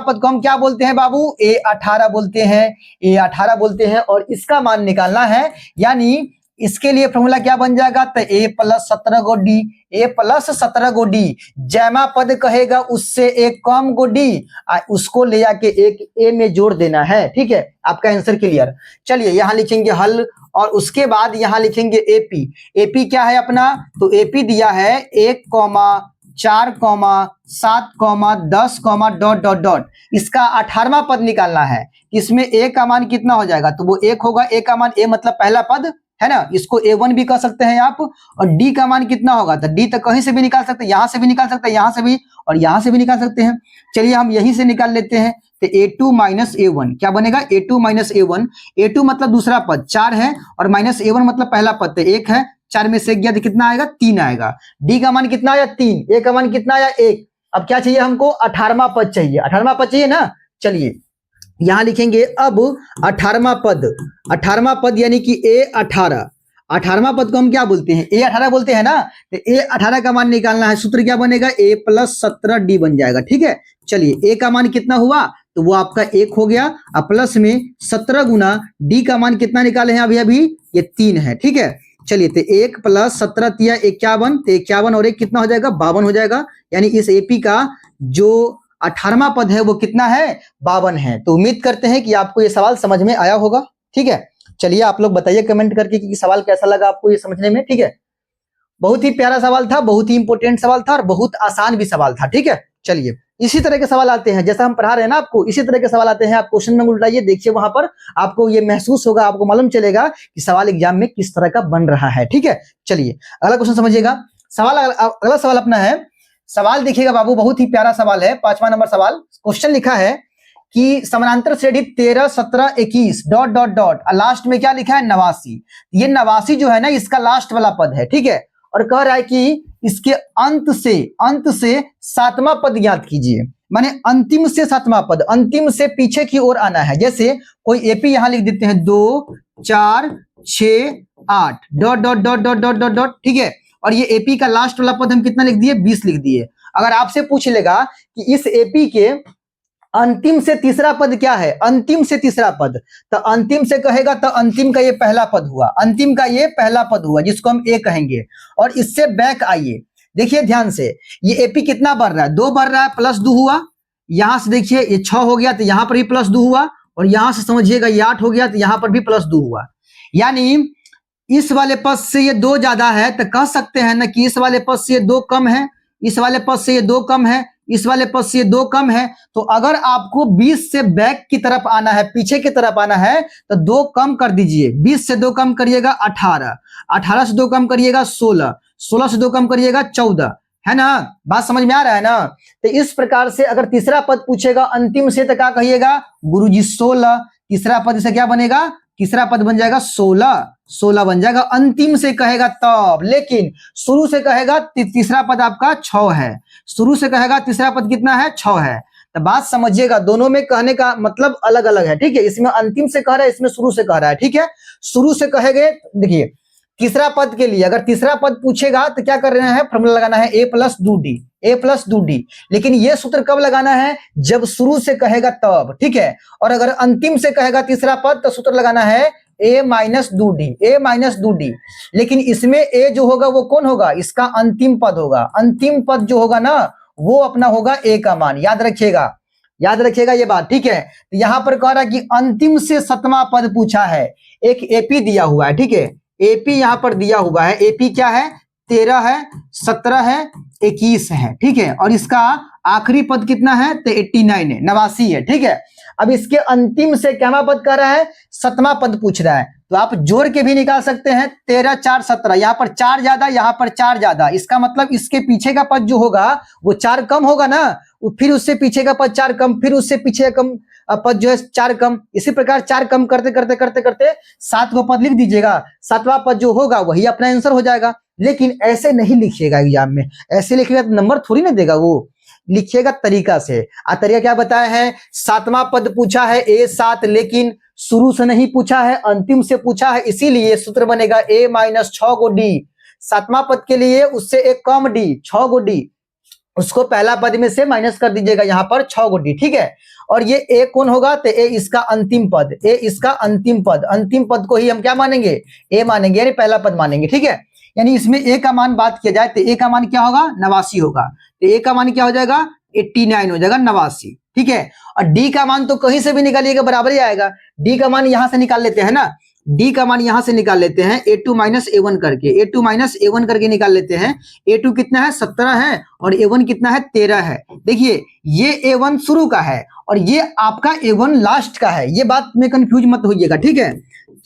पद को हम क्या बोलते हैं बाबू, A18 बोलते हैं, A18 बोलते हैं, और इसका मान निकालना है। यानी इसके लिए फॉर्मूला क्या बन जाएगा, तो a plus 17 go D, a plus 17 go D. जैमा पद कहेगा उससे एक कम गो डी, उसको ले जाके एक a में जोड़ देना है, ठीक है। आपका आंसर क्लियर। चलिए यहां लिखेंगे हल, और उसके बाद यहां लिखेंगे एपी। एपी क्या है अपना, तो एपी दिया है 1, 4, 7, 10, डॉट डॉट डॉट। इसका 18वां पद निकालना है। इसमें a का मान कितना हो जाएगा, तो वो 1 होगा। a का मान, a मतलब पहला पद, है ना, इसको A1 भी कह सकते हैं आप। और D का मान कितना होगा, तो D तो कहीं से भी निकाल सकते हैं, यहां से भी निकाल सकते हैं, यहां से भी और यहां से भी निकाल सकते हैं। चलिए हम यहीं से निकाल लेते हैं, तो A2 माइनस A1 क्या बनेगा, A2 माइनस A1। A2 मतलब दूसरा पद 4 है और माइनस A1 मतलब पहला पद तो 1 है, 4 में से 1 गया तो कितना आएगा, 3 आएगा। D का मान कितना आया 3, A का मान कितना आया 1। अब क्या चाहिए हमको, 18वां पद चाहिए, 18वां पद चाहिए ना। चलिए यहां लिखेंगे अब 18वां पद, 18वां पद यानी कि A18। 18वां पद को हम क्या बोलते हैं, A18 बोलते हैं ना। तो A18 का मान निकालना है, सूत्र क्या बनेगा, A प्लस 17D बन जाएगा। ठीक है, चलिए A का मान कितना हुआ, तो वो आपका 1 हो गया, और प्लस में 17 गुना D का मान कितना निकाले हैं अभी अभी, ये 3 है। ठीक है, चलिए तो 1 प्लस 17 तिया 51, तो 51 और 1 कितना हो जाएगा, 52 हो जाएगा। यानी इस AP का जो 18वां पद है वो कितना है, 52 है। तो उम्मीद करते हैं कि आपको ये सवाल समझ में आया होगा। ठीक है, चलिए आप लोग बताइए कमेंट करके कि सवाल कैसा लगा आपको ये समझने में। ठीक है, बहुत ही प्यारा सवाल था, बहुत ही इंपॉर्टेंट सवाल था और बहुत आसान भी सवाल था। ठीक है, चलिए इसी तरह के सवाल आते हैं, जैसा हम पढ़ा रहे हैं ना आपको, इसी तरह के सवाल आते हैं। आप क्वेश्चन में उल्टाइए, देखिए वहां पर आपको ये महसूस होगा, आपको मालूम चलेगा कि सवाल एग्जाम में किस तरह का बन रहा है। ठीक है, चलिए अगला क्वेश्चन समझिएगा। सवाल अगला सवाल अपना है, सवाल देखिएगा बाबू, बहुत ही प्यारा सवाल है। 5वां नंबर सवाल, क्वेश्चन लिखा है कि समानांतर श्रेणी 13, 17, 21 डॉट डॉट डॉट, लास्ट में क्या लिखा है, 89। ये 89 जो है ना, इसका लास्ट वाला पद है। ठीक है, और कह रहा है कि इसके अंत से 7वां पद ज्ञात कीजिए। माने अंतिम से 7वां पद, अंतिम से पीछे की ओर आना है। जैसे कोई AP यहां लिख देते हैं 2, 4, 6, 8 dot dot dot dot dot dot dot. ठीक है, और ये AP का लास्ट वाला पद हम कितना लिख दिए, 20 लिख दिए। अगर आपसे पूछ लेगा कि इस AP के अंतिम से तीसरा पद क्या है, अंतिम से तीसरा पद, तो अंतिम से कहेगा तो अंतिम का ये पहला पद हुआ, अंतिम का ये पहला पद हुआ जिसको हम A कहेंगे। और इससे बैक आइए, देखिए ध्यान से, ये AP कितना बढ़ रहा है, 2 बढ़ रहा है, प्लस 2 हुआ। यहां से देखिए ये 6 हो गया तो यहां पर भी प्लस 2 हुआ, और यहां से समझिएगा ये 8 हो गया तो यहां पर भी प्लस 2 हुआ। यानी इस वाले पद से ये 2 ज्यादा है, तो कह सकते हैं ना कि इस वाले पद से ये 2 कम है, इस वाले पद से ये 2 कम है, इस वाले पद से 2 कम है। तो अगर आपको 20 से बैक की तरफ आना है, पीछे की तरफ आना है, तो 2 कम कर दीजिए। 20 से 2 कम करिएगा 18, 18 से 2 कम करिएगा 16, 16 से 2 कम करिएगा 14, है ना। बात समझ में आ रहा है ना। तो इस प्रकार से अगर तीसरा पद पूछेगा अंतिम से, तो क्या कहिएगा, गुरुजी 16। तीसरा पद से क्या बनेगा, तीसरा पद बन जाएगा 16, 16 बन जाएगा। अंतिम से कहेगा तब, लेकिन शुरू से कहेगा तीसरा पद आपका 6 है, शुरू से कहेगा तीसरा पद कितना है, 6 है। तो बात समझिएगा, दोनों में कहने का मतलब अलग अलग है। ठीक है, इसमें अंतिम से कह रहा है, इसमें शुरू से कह रहा है। ठीक है, शुरू से कहेंगे, देखिए तीसरा पद के लिए अगर तीसरा पद पूछेगा तो क्या कर रहे हैं, फॉर्मूला लगाना है A plus 2D, A plus 2D। लेकिन ये सूत्र कब लगाना है, जब शुरू से कहेगा तब। ठीक है, और अगर अंतिम से कहेगा तीसरा पद तो सूत्र लगाना है A minus 2D, A minus 2D। लेकिन इसमें A जो होगा वो कौन होगा, इसका अंतिम पद होगा। अंतिम पद जो होगा ना वो अपना होगा A का मान, याद रखिएगा, याद रखिएगा ये बात। ठीक है, तो यहां पर कह रहा है कि अंतिम से 7वां पद पूछा है, एक AP दिया हुआ है। ठीक है, AP यहां पर दिया हुआ है, AP क्या है, 13 है, 17 है, 21 है। ठीक है, और इसका आखिरी पद कितना है, तो 89 है, 89 है। ठीक है, अब इसके अंतिम से क्या पद कह रहा है, 7वां पद पूछ रहा है, तो आप जोड़ के भी निकाल सकते हैं। 13, 4, 17, यहाँ पर 4 ज्यादा, यहाँ पर 4 ज्यादा, इसका मतलब इसके पीछे का पद जो होगा वो 4 कम होगा ना, फिर उससे पीछे का पद 4 कम, फिर उससे पीछे कम पद जो है 4 कम। इसी प्रकार 4 कम करते करते करते करते 7 को पद लिख दीजिएगा, 7वां पद जो होगा वही अपना आंसर हो जाएगा। लेकिन ऐसे नहीं लिखिएगा एग्जाम में, ऐसे लिखिएगा तो नंबर थोड़ी ना देगा वो, लिखिएगा तरीका से। तरीका क्या बताया है, 7वां पद पूछा है A7, लेकिन शुरू से नहीं पूछा है, अंतिम से पूछा है, इसीलिए सूत्र बनेगा A माइनस 6 को D। 7वां पद के लिए उससे एक कम D, 6 को D, उसको पहला पद में से माइनस कर दीजिएगा, यहाँ पर 6 को D। ठीक है, और ये A कौन होगा, तो A इसका अंतिम पद, A इसका अंतिम पद, अंतिम पद को ही हम क्या मानेंगे, A मानेंगे, यानी पहला पद मानेंगे। ठीक है, यानी इसमें A का मान बात किया जाए तो A का मान क्या होगा, 89 होगा। तो A का मान क्या हो जाएगा, 89 हो जाएगा, 89। ठीक है, और D का मान तो कहीं से भी निकालिएगा बराबर ही आएगा। D का मान यहां से निकाल लेते हैं ना, D का मान यहां से निकाल लेते हैं, A2 माइनस A1 करके, A2 माइनस A1 करके निकाल लेते हैं। A2 कितना है, 17 है, और A1 कितना है, 13 है। देखिए ये A1 शुरू का है और ये आपका A1 लास्ट का है, ये बात में कंफ्यूज मत होइएगा। ठीक है,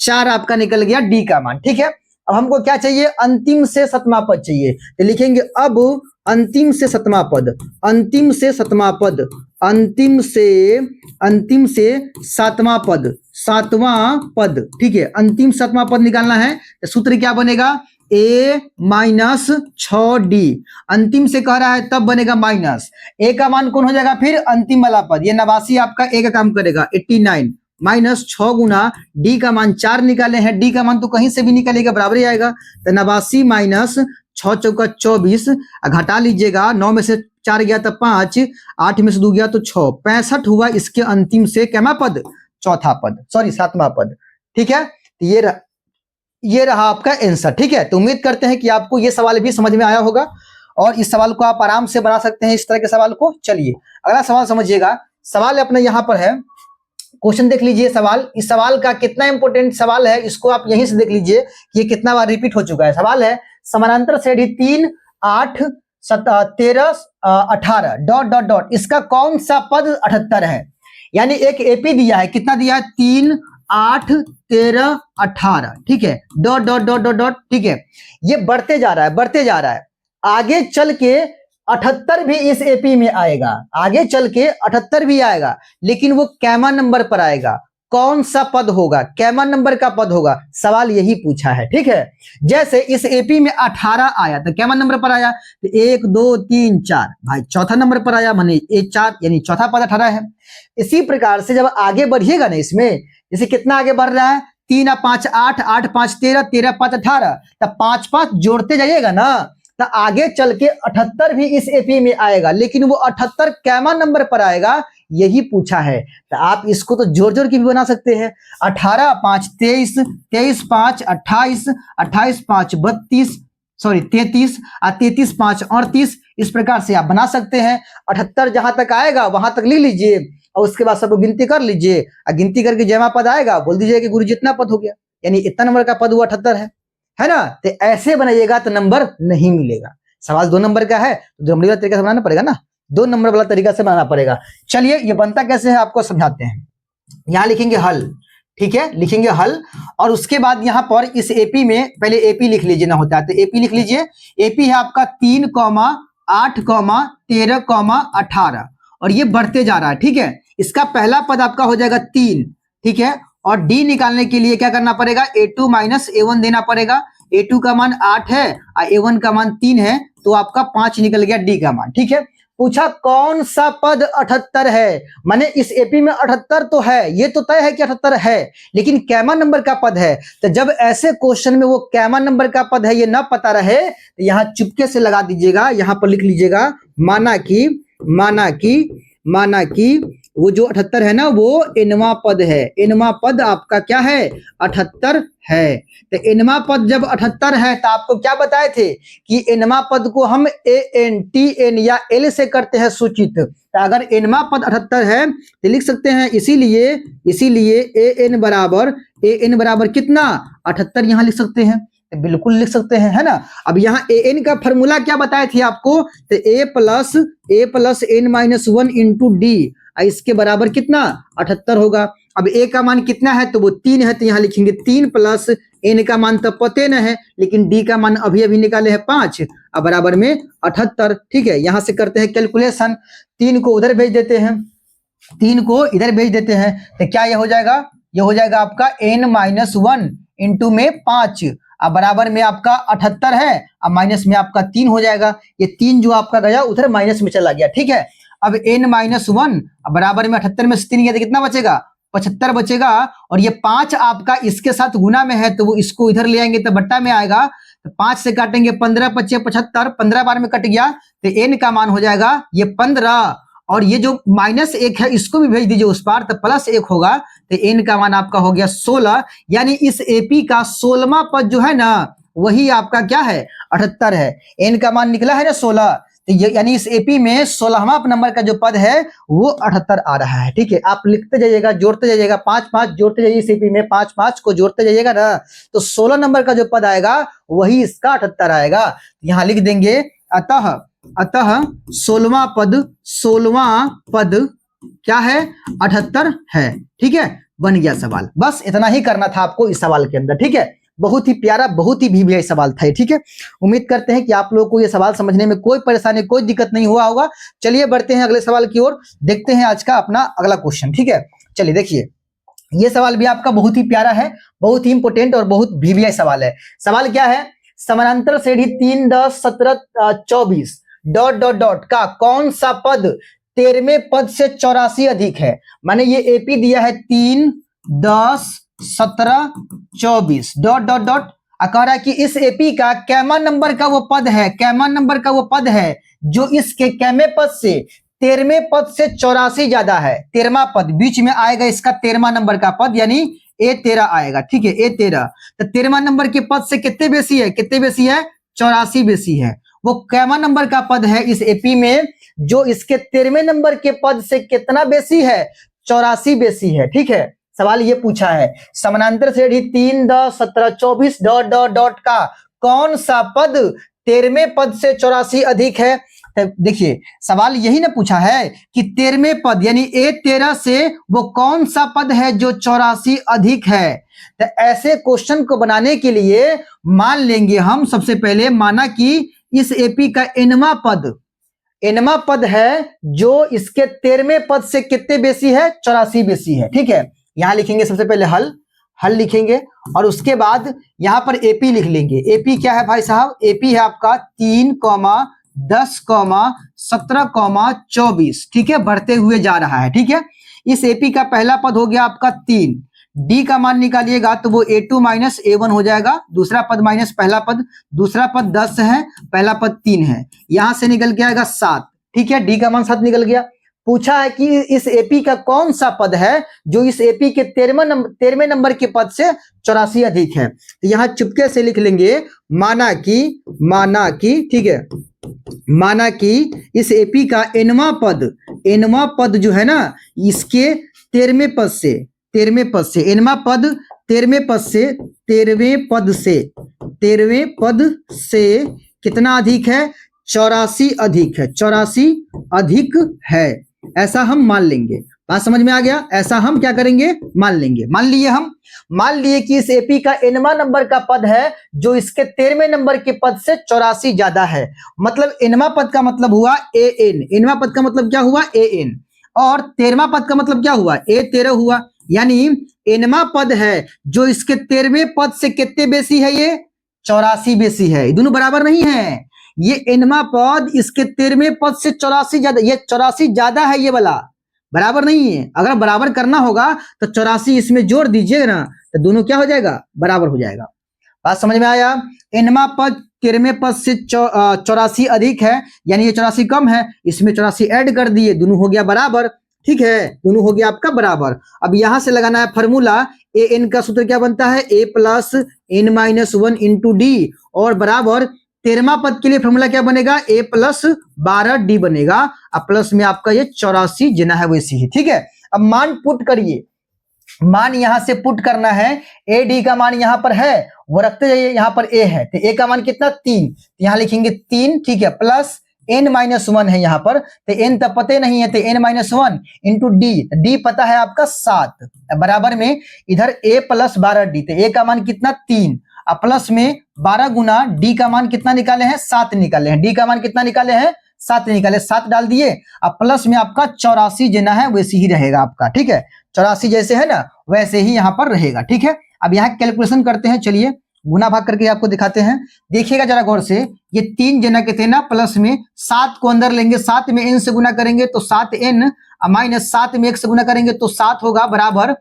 4 आपका निकल गया डी का मान। ठीक है, अब हमको क्या चाहिए, अंतिम से सतमा पद चाहिए, तो लिखेंगे अब अंतिम से सतमा पद, अंतिम से सतमा पद, अंतिम से सातवां पद, सातवां पद। ठीक है, अंतिम सातवां पद निकालना है तो सूत्र क्या बनेगा, a माइनस 6d। अंतिम से कह रहा है तब बनेगा माइनस a का मान कौन हो जाएगा, फिर अंतिम वाला पद, ये 89 आपका a का काम करेगा 89 माइनस 6 गुना d का मान 4 निकाले हैं, d का मान तो कहीं से भी निकलेगा बराबर ही आएगा, तो 89 माइनस 6 चौका 24, घटा लीजिएगा, 9 में से 4 गया तो 5, 8 में से 2 गया तो 6, 65 हुआ इसके अंतिम से क्या पद, चौथा पद, सॉरी सातवां पद। ठीक है, तो ये रहा आपका आंसर। ठीक है, तो उम्मीद करते हैं कि आपको ये सवाल भी समझ में आया होगा और इस सवाल को आप आराम से बना सकते हैं, इस तरह के सवाल को। चलिए अगला सवाल समझिएगा, सवाल अपने यहाँ पर है, क्वेश्चन देख लीजिए सवाल, इस सवाल का कितना इंपॉर्टेंट सवाल है इसको आप यहीं से देख लीजिए कि ये कितना बार रिपीट हो चुका है। सवाल है समानांतर श्रेणी 3 8 13 18 डॉट डॉट डॉट, इसका कौन सा पद 78 है। यानी एक एपी दिया है, कितना दिया है, 3 8 13 18। ठीक है, dot dot dot dot dot. ठीक है, ये बढ़ते जा रहा है, बढ़ते जा रहा है, आगे चल के 78 भी इस एपी में आएगा, आगे चल के 78 भी आएगा, लेकिन वो कैमा नंबर पर आएगा, कौन सा पद होगा, कैमा नंबर का पद होगा, सवाल यही पूछा है। ठीक है, जैसे इस एपी में 18 आया तो कैमा नंबर पर आया, तो 1 2 3 4 भाई चौथा नंबर पर आया, माने 1 4 यानी चौथा पद 18 है। इसी प्रकार से जब आगे बढ़िएगा ना इसमें, जैसे कितना आगे बढ़ रहा है, 3 और 5 8, 8 5 13, 13 5 18, तब 5 5 जोड़ते जाइएगा ना, तो आगे चल के 78 भी इस एपी में आएगा, लेकिन वो 78 कैमा नंबर पर आएगा, यही पूछा है। तो आप इसको तो जोड़ जोड़ के भी बना सकते हैं, 18 5 23, 23 5 28, 28 5 32, सॉरी 33, 33 5 38, इस प्रकार से आप बना सकते हैं। 78 जहां तक आएगा वहां तक लिख लीजिए और उसके बाद सबको गिनती कर लीजिए, और गिनती करके जमा पद आएगा बोल दीजिए कि गुरु जितना पद हो गया, यानी इतना नंबर का पद वो 78 है ना। तो ऐसे बनाइएगा तो नंबर नहीं मिलेगा। सवाल 2 नंबर का है तो 2 नंबर वाला तरीका से बनाना पड़ेगा ना, 2 नंबर वाला तरीका से बनाना पड़ेगा। चलिए ये बनता कैसे है आपको समझाते हैं। यहां लिखेंगे हल, ठीक है, लिखेंगे हल, और उसके बाद यहां पर इस एपी में पहले एपी लिख लीजिए ना होता है तो एपी लिख लीजिए। एपी है आपका 3, 8, 13, 18 और ये बढ़ते जा रहा है। ठीक है, इसका पहला पद आपका हो जाएगा 3। ठीक है, और डी निकालने के लिए क्या करना पड़ेगा, a2 माइनस a1 देना पड़ेगा। a2 का मान 8 है और a1 का मान 3 है, तो आपका 5 निकल गया डी का मान। ठीक है, पूछा कौन सा पद 78 है, माने इस एपी में 78 तो है, ये तो तय है कि 78 है, लेकिन कैमा नंबर का पद है। तो जब ऐसे क्वेश्चन में वो कैमा नंबर का पद है ये ना पता रहे तो यहाँ चुपके से लगा दीजिएगा, यहाँ पर लिख लीजिएगा माना कि वो जो 78 है ना वो एनवा पद है। एनवा पद आपका क्या है, 78 है। तो एनवा पद जब 78 है तो आपको क्या बताए थे कि एनवा पद को हम ANTN या L से करते हैं सूचित। तो अगर एनवा पद 78 है तो लिख सकते हैं, इसीलिए AN बराबर कितना, 78 यहाँ लिख सकते हैं, तो बिल्कुल लिख सकते हैं, है ना। अब यहाँ AN का फॉर्मूला क्या बताए थे आपको, तो A plus N minus 1 into D, इसके बराबर कितना 78 होगा। अब A का मान कितना है तो वो 3 है, तो यहाँ लिखेंगे 3 प्लस N का मान तो पते न है, लेकिन D का मान अभी निकाले हैं 5, अब बराबर में 78। ठीक है, यहाँ से करते हैं कैलकुलेशन, 3 को उधर भेज देते हैं, 3 को इधर भेज देते हैं, तो क्या ये हो जाएगा, ये हो जाएगा आपका N माइनस 1 इंटू में 5, अब बराबर में आपका 78 है, अब माइनस में आपका 3 हो जाएगा। ये 3 जो आपका गया उधर माइनस में चला गया। ठीक है, अब N माइनस 1 बराबर में 78 में से 3 गया तो कितना बचेगा, 75 बचेगा। और ये 5 आपका इसके साथ गुना में है तो वो इसको इधर ले आएंगे तो बट्टा में आएगा, तो 5 से काटेंगे 15 25 75, 15 बार में कट गया तो N का मान हो जाएगा ये 15, और ये जो माइनस 1 है इसको भी भेज दीजिए उस पार, तो प्लस 1 होगा, तो N का मान आपका हो गया 16। यानी इस एपी का 16वां पद जो है ना वही आपका क्या है, 78 है। N का मान निकला है ना 16, तो यानी इस एपी में 16वां नंबर का जो पद है वो 78 आ रहा है। ठीक है, आप लिखते जाइएगा, जोड़ते जाइएगा, 5 5 जोड़ते जाइए, इस एपी में 5 5 को जोड़ते जाइएगा ना, तो 16 नंबर का जो पद आएगा वही इसका 78 आएगा। यहाँ लिख देंगे अतः 16वां पद क्या है, 78 है। ठीक है, बन गया सवाल। बस इतना ही करना था आपको इस सवाल के अंदर, ठीक है। बहुत ही प्यारा, बहुत ही VVI सवाल था, ठीक है। उम्मीद करते हैं कि आप लोगों को ये सवाल समझने में कोई परेशानी, कोई दिक्कत नहीं हुआ होगा। चलिए बढ़ते हैं अगले सवाल की ओर, देखते हैं आज का अपना अगला क्वेश्चन, ठीक है। चलिए देखिए, ये सवाल भी आपका बहुत ही प्यारा है, बहुत ही इंपोर्टेंट और बहुत VVI सवाल है। सवाल क्या है, समानांतर श्रेणी 3, 10, 17, 24 डॉट डॉट डॉट का कौन सा पद 13वें पद से 84 अधिक है। माने ये एपी दिया है 3, 10, 17, 24 डॉट डॉट डॉट, कह रहा है कि इस एपी का कैमा नंबर का वो पद है, कैमा नंबर का वो पद है जो इसके कैमे पद से 13वें पद से 84 ज्यादा है। 13वां पद बीच में आएगा इसका 13वां नंबर का पद, यानी A13 आएगा, ठीक है। A13 तो 13वां नंबर के पद से कितने बेसी है, कितने बेसी है, 84 बेसी है। वो कैमा नंबर का पद है इस एपी में जो इसके 13वें नंबर के पद से कितना बेसी है, 84 बेसी है, ठीक है। सवाल ये पूछा है, समानांतर श्रेणी 3, 10, 17, 24 डॉट डॉट डॉट का कौन सा पद 13वें पद से 84 अधिक है। देखिए सवाल यही ना पूछा है कि 13वें पद यानी A13 से वो कौन सा पद है जो 84 अधिक है। तो ऐसे क्वेश्चन को बनाने के लिए मान लेंगे हम सबसे पहले, माना कि इस एपी का एनवा पद है जो इसके 13वें पद से कितने बेसी है, 84 बेसी है, ठीक है। यहां लिखेंगे सबसे पहले हल लिखेंगे और उसके बाद यहां पर एपी लिख लेंगे। एपी क्या है भाई साहब, एपी है आपका 3, 10, 17, 24, ठीक है, बढ़ते हुए जा रहा है, ठीक है। इस एपी का पहला पद हो गया आपका 3, डी का मान निकालिएगा तो वो A2 माइनस A1 हो जाएगा, दूसरा पद माइनस पहला पद, दूसरा पद 10 है, पहला पद 3 है, यहां से निकल के आएगा 7, ठीक है। डी का मान 7 निकल गया। पूछा है कि इस एपी का कौन सा पद है जो इस एपी के 13वें नंबर के पद से 84 अधिक है। तो यहां चुपके से लिख लेंगे माना कि ठीक है, माना कि इस एपी का एनवा पद जो है ना इसके 13वें पद से एनवा पद 13वें पद से कितना अधिक है, 84 अधिक है, ऐसा हम मान लेंगे। बात समझ में आ गया। ऐसा हम क्या करेंगे, मान लेंगे। मान लिए कि इस एपी का एनवा नंबर का पद है जो इसके 13वें नंबर के पद से 84 ज्यादा है। मतलब एनवा पद का मतलब हुआ AN, एनवा पद का मतलब क्या हुआ, AN, और 13वां पद का मतलब क्या हुआ, A13 हुआ। यानी एनवा पद है जो इसके 13वें पद से कितने बेसी है, ये 84 बेसी है। दोनों बराबर नहीं है। ये एनवा पद इसके 13वें पद से 84 ज्यादा, ये 84 ज्यादा है, ये वाला बराबर नहीं है। अगर बराबर करना होगा तो 84 इसमें जोड़ दीजिएगा ना, तो दोनों क्या हो जाएगा, बराबर हो जाएगा। बात समझ में आया। एनवा पद 13वें पद से 84 अधिक है, यानी ये 84 कम है, इसमें 84 ऐड कर दिए, दोनों हो गया बराबर, ठीक है, दोनों हो गया आपका बराबर। अब यहां से लगाना है फॉर्मूला, AN का सूत्र क्या बनता है, A plus N minus 1 into D, और बराबर 13वां पद के लिए फॉर्मूला क्या बनेगा, A प्लस 12D बनेगा। अब प्लस में आपका ये 84 जिना है वैसी ही, ठीक है। अब मान पुट करिए, मान यहां से पुट करना है, AD का मान यहां पर है, वो रखते जाइए, यहां पर A है, तो A का मान कितना 3, यहां लिखेंगे 3, ठीक है, प्लस N माइनस 1 है यहां पर, तो N तो पते नहीं है, तो N minus 1 into D, D पता है आपका 7, बराबर में इधर A प्लस 12D, तो A का मान कितना 3, अब प्लस में 12 गुना डी का मान कितना निकाले हैं, 7 निकाले हैं, डी का मान कितना निकाले हैं, 7 निकाले, 7 डाल दिए। अब प्लस में आपका 84 जिना है वैसे ही रहेगा आपका, ठीक है, 84 जैसे है ना वैसे ही यहाँ पर रहेगा, ठीक है। अब यहाँ कैलकुलेशन करते हैं, चलिए गुना भाग करके आपको दिखाते हैं। देखिएगा जरा गौर से, ये 3 जना के थे ना, प्लस में 7 को अंदर लेंगे, 7 में n से गुना करेंगे तो 7n, माइनस 7 में 1 से गुना करेंगे तो 7 होगा, बराबर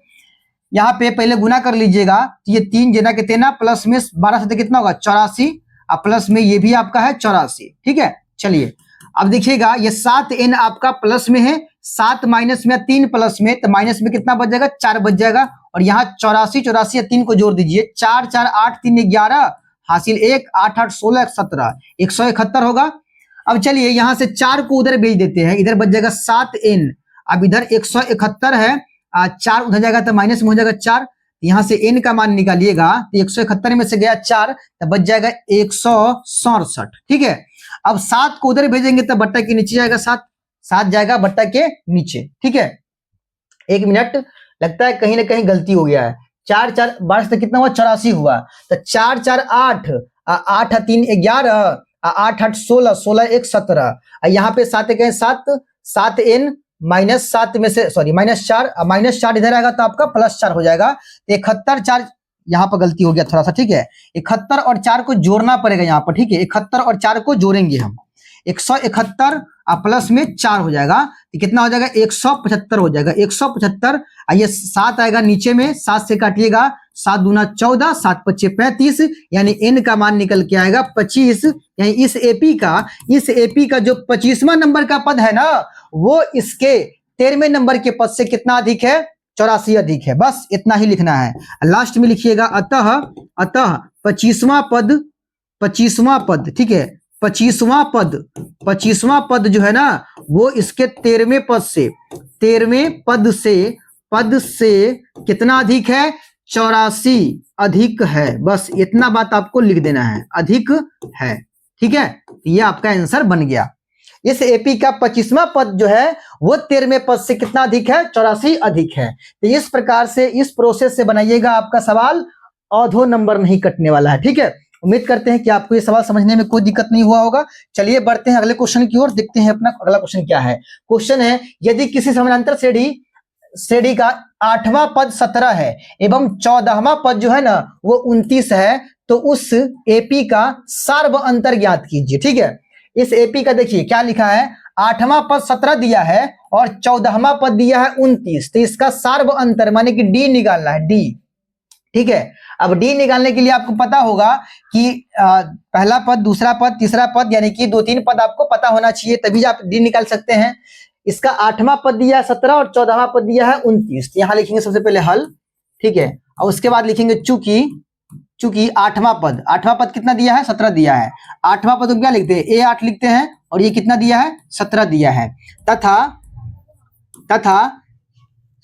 यहाँ पे पहले गुना कर लीजिएगा। ये 3 जना के थे ना, प्लस में 12 से कितना होगा 84, अब प्लस में ये भी आपका है 84, ठीक है। चलिए अब देखिएगा, ये 7n आपका प्लस में है, 7 माइनस में 3 प्लस में, तो माइनस में कितना बच जाएगा, 4 बच जाएगा, और यहाँ 84 या 3 को जोड़ दीजिए, 4 4 8 3 11 हासिल 1, 8 8 16 17 171 होगा। अब चलिए यहाँ से 4 को उधर भेज देते हैं, इधर बच जाएगा 7n, अब इधर 171 है, 4 उधर जाएगा तो माइनस में हो जाएगा 4, यहां से n का मान निकालिएगा तो 171 में से गया 4 तो बच जाएगा 167, ठीक है। अब 7 को उधर भेजेंगे तो बट्टा के नीचे जाएगा 7 जाएगा बट्टा के नीचे, ठीक है। 1 मिनट लगता है कहीं ना कहीं गलती हो गया है। 4 4 12 से कितना हुआ, 84 हुआ। तो 4 4 8, 8 3 11, 8 8 16, 16 1 17, यहाँ पे 7 1 7, 7 n -7 में से सॉरी -4, -4 इधर आएगा तो आपका +4 हो जाएगा। 71 4, यहाँ पर गलती हो गया थोड़ा सा, ठीक है। 71 और 4 को जोड़ना पड़ेगा यहाँ पर, ठीक है। 71 और 4 को जोड़ेंगे हम, 171 प्लस में 4 हो जाएगा तो कितना हो जाएगा, 175 हो जाएगा। 175, ये 7 आएगा नीचे में, 7 से काटिएगा, 7 दूना 14, 7 पच्चे 35, यानी n का मान निकल के आएगा 25। यानी इस एपी का जो 25वां नंबर का पद है ना, वो इसके 13वें नंबर के पद से कितना अधिक है, 84 अधिक है। बस इतना ही लिखना है। लास्ट में लिखिएगा अतः 25वां पद, ठीक है। 25वां पद जो है ना, वो इसके 13वें पद से कितना अधिक है, 84 अधिक है। बस इतना बात आपको लिख देना है, अधिक है, ठीक है। ये आपका आंसर बन गया। इस एपी का 25वां पद जो है वो 13वें पद से कितना अधिक है, 84 अधिक है। तो इस प्रकार से, इस प्रोसेस से बनाइएगा, आपका सवाल आधो नंबर नहीं कटने वाला है, ठीक है। उम्मीद करते हैं कि आपको ये सवाल समझने में कोई दिक्कत नहीं हुआ होगा। चलिए बढ़ते हैं अगले क्वेश्चन की ओर, देखते हैं अपना अगला क्वेश्चन क्या है। क्वेश्चन है, यदि किसी समानांतर श्रेणी का 8वां पद 17 है एवं 14वां पद जो है ना वो 29 है, तो उस एपी का सार्व अंतर ज्ञात कीजिए, ठीक है। इस एपी का देखिए क्या लिखा है, 8वां पद 17 दिया है और 14वां पद दिया है 29, तो इसका सार्व अंतर माने कि डी निकालना है, डी, ठीक है। अब डी निकालने के लिए आपको पता होगा कि पहला पद, दूसरा पद, तीसरा पद, यानी कि 2-3 पद आपको पता होना चाहिए, तभी आप डी निकाल सकते हैं। इसका 8वां पद दिया है 17 और 14वां पद दिया है 29, यहाँ लिखेंगे सबसे पहले हल, ठीक है। और उसके बाद लिखेंगे चूंकि 8वां पद कितना दिया है, 17 दिया है। 8वां पद को क्या लिखते हैं, A8 लिखते हैं, और ये कितना दिया है, 17 दिया है। तथा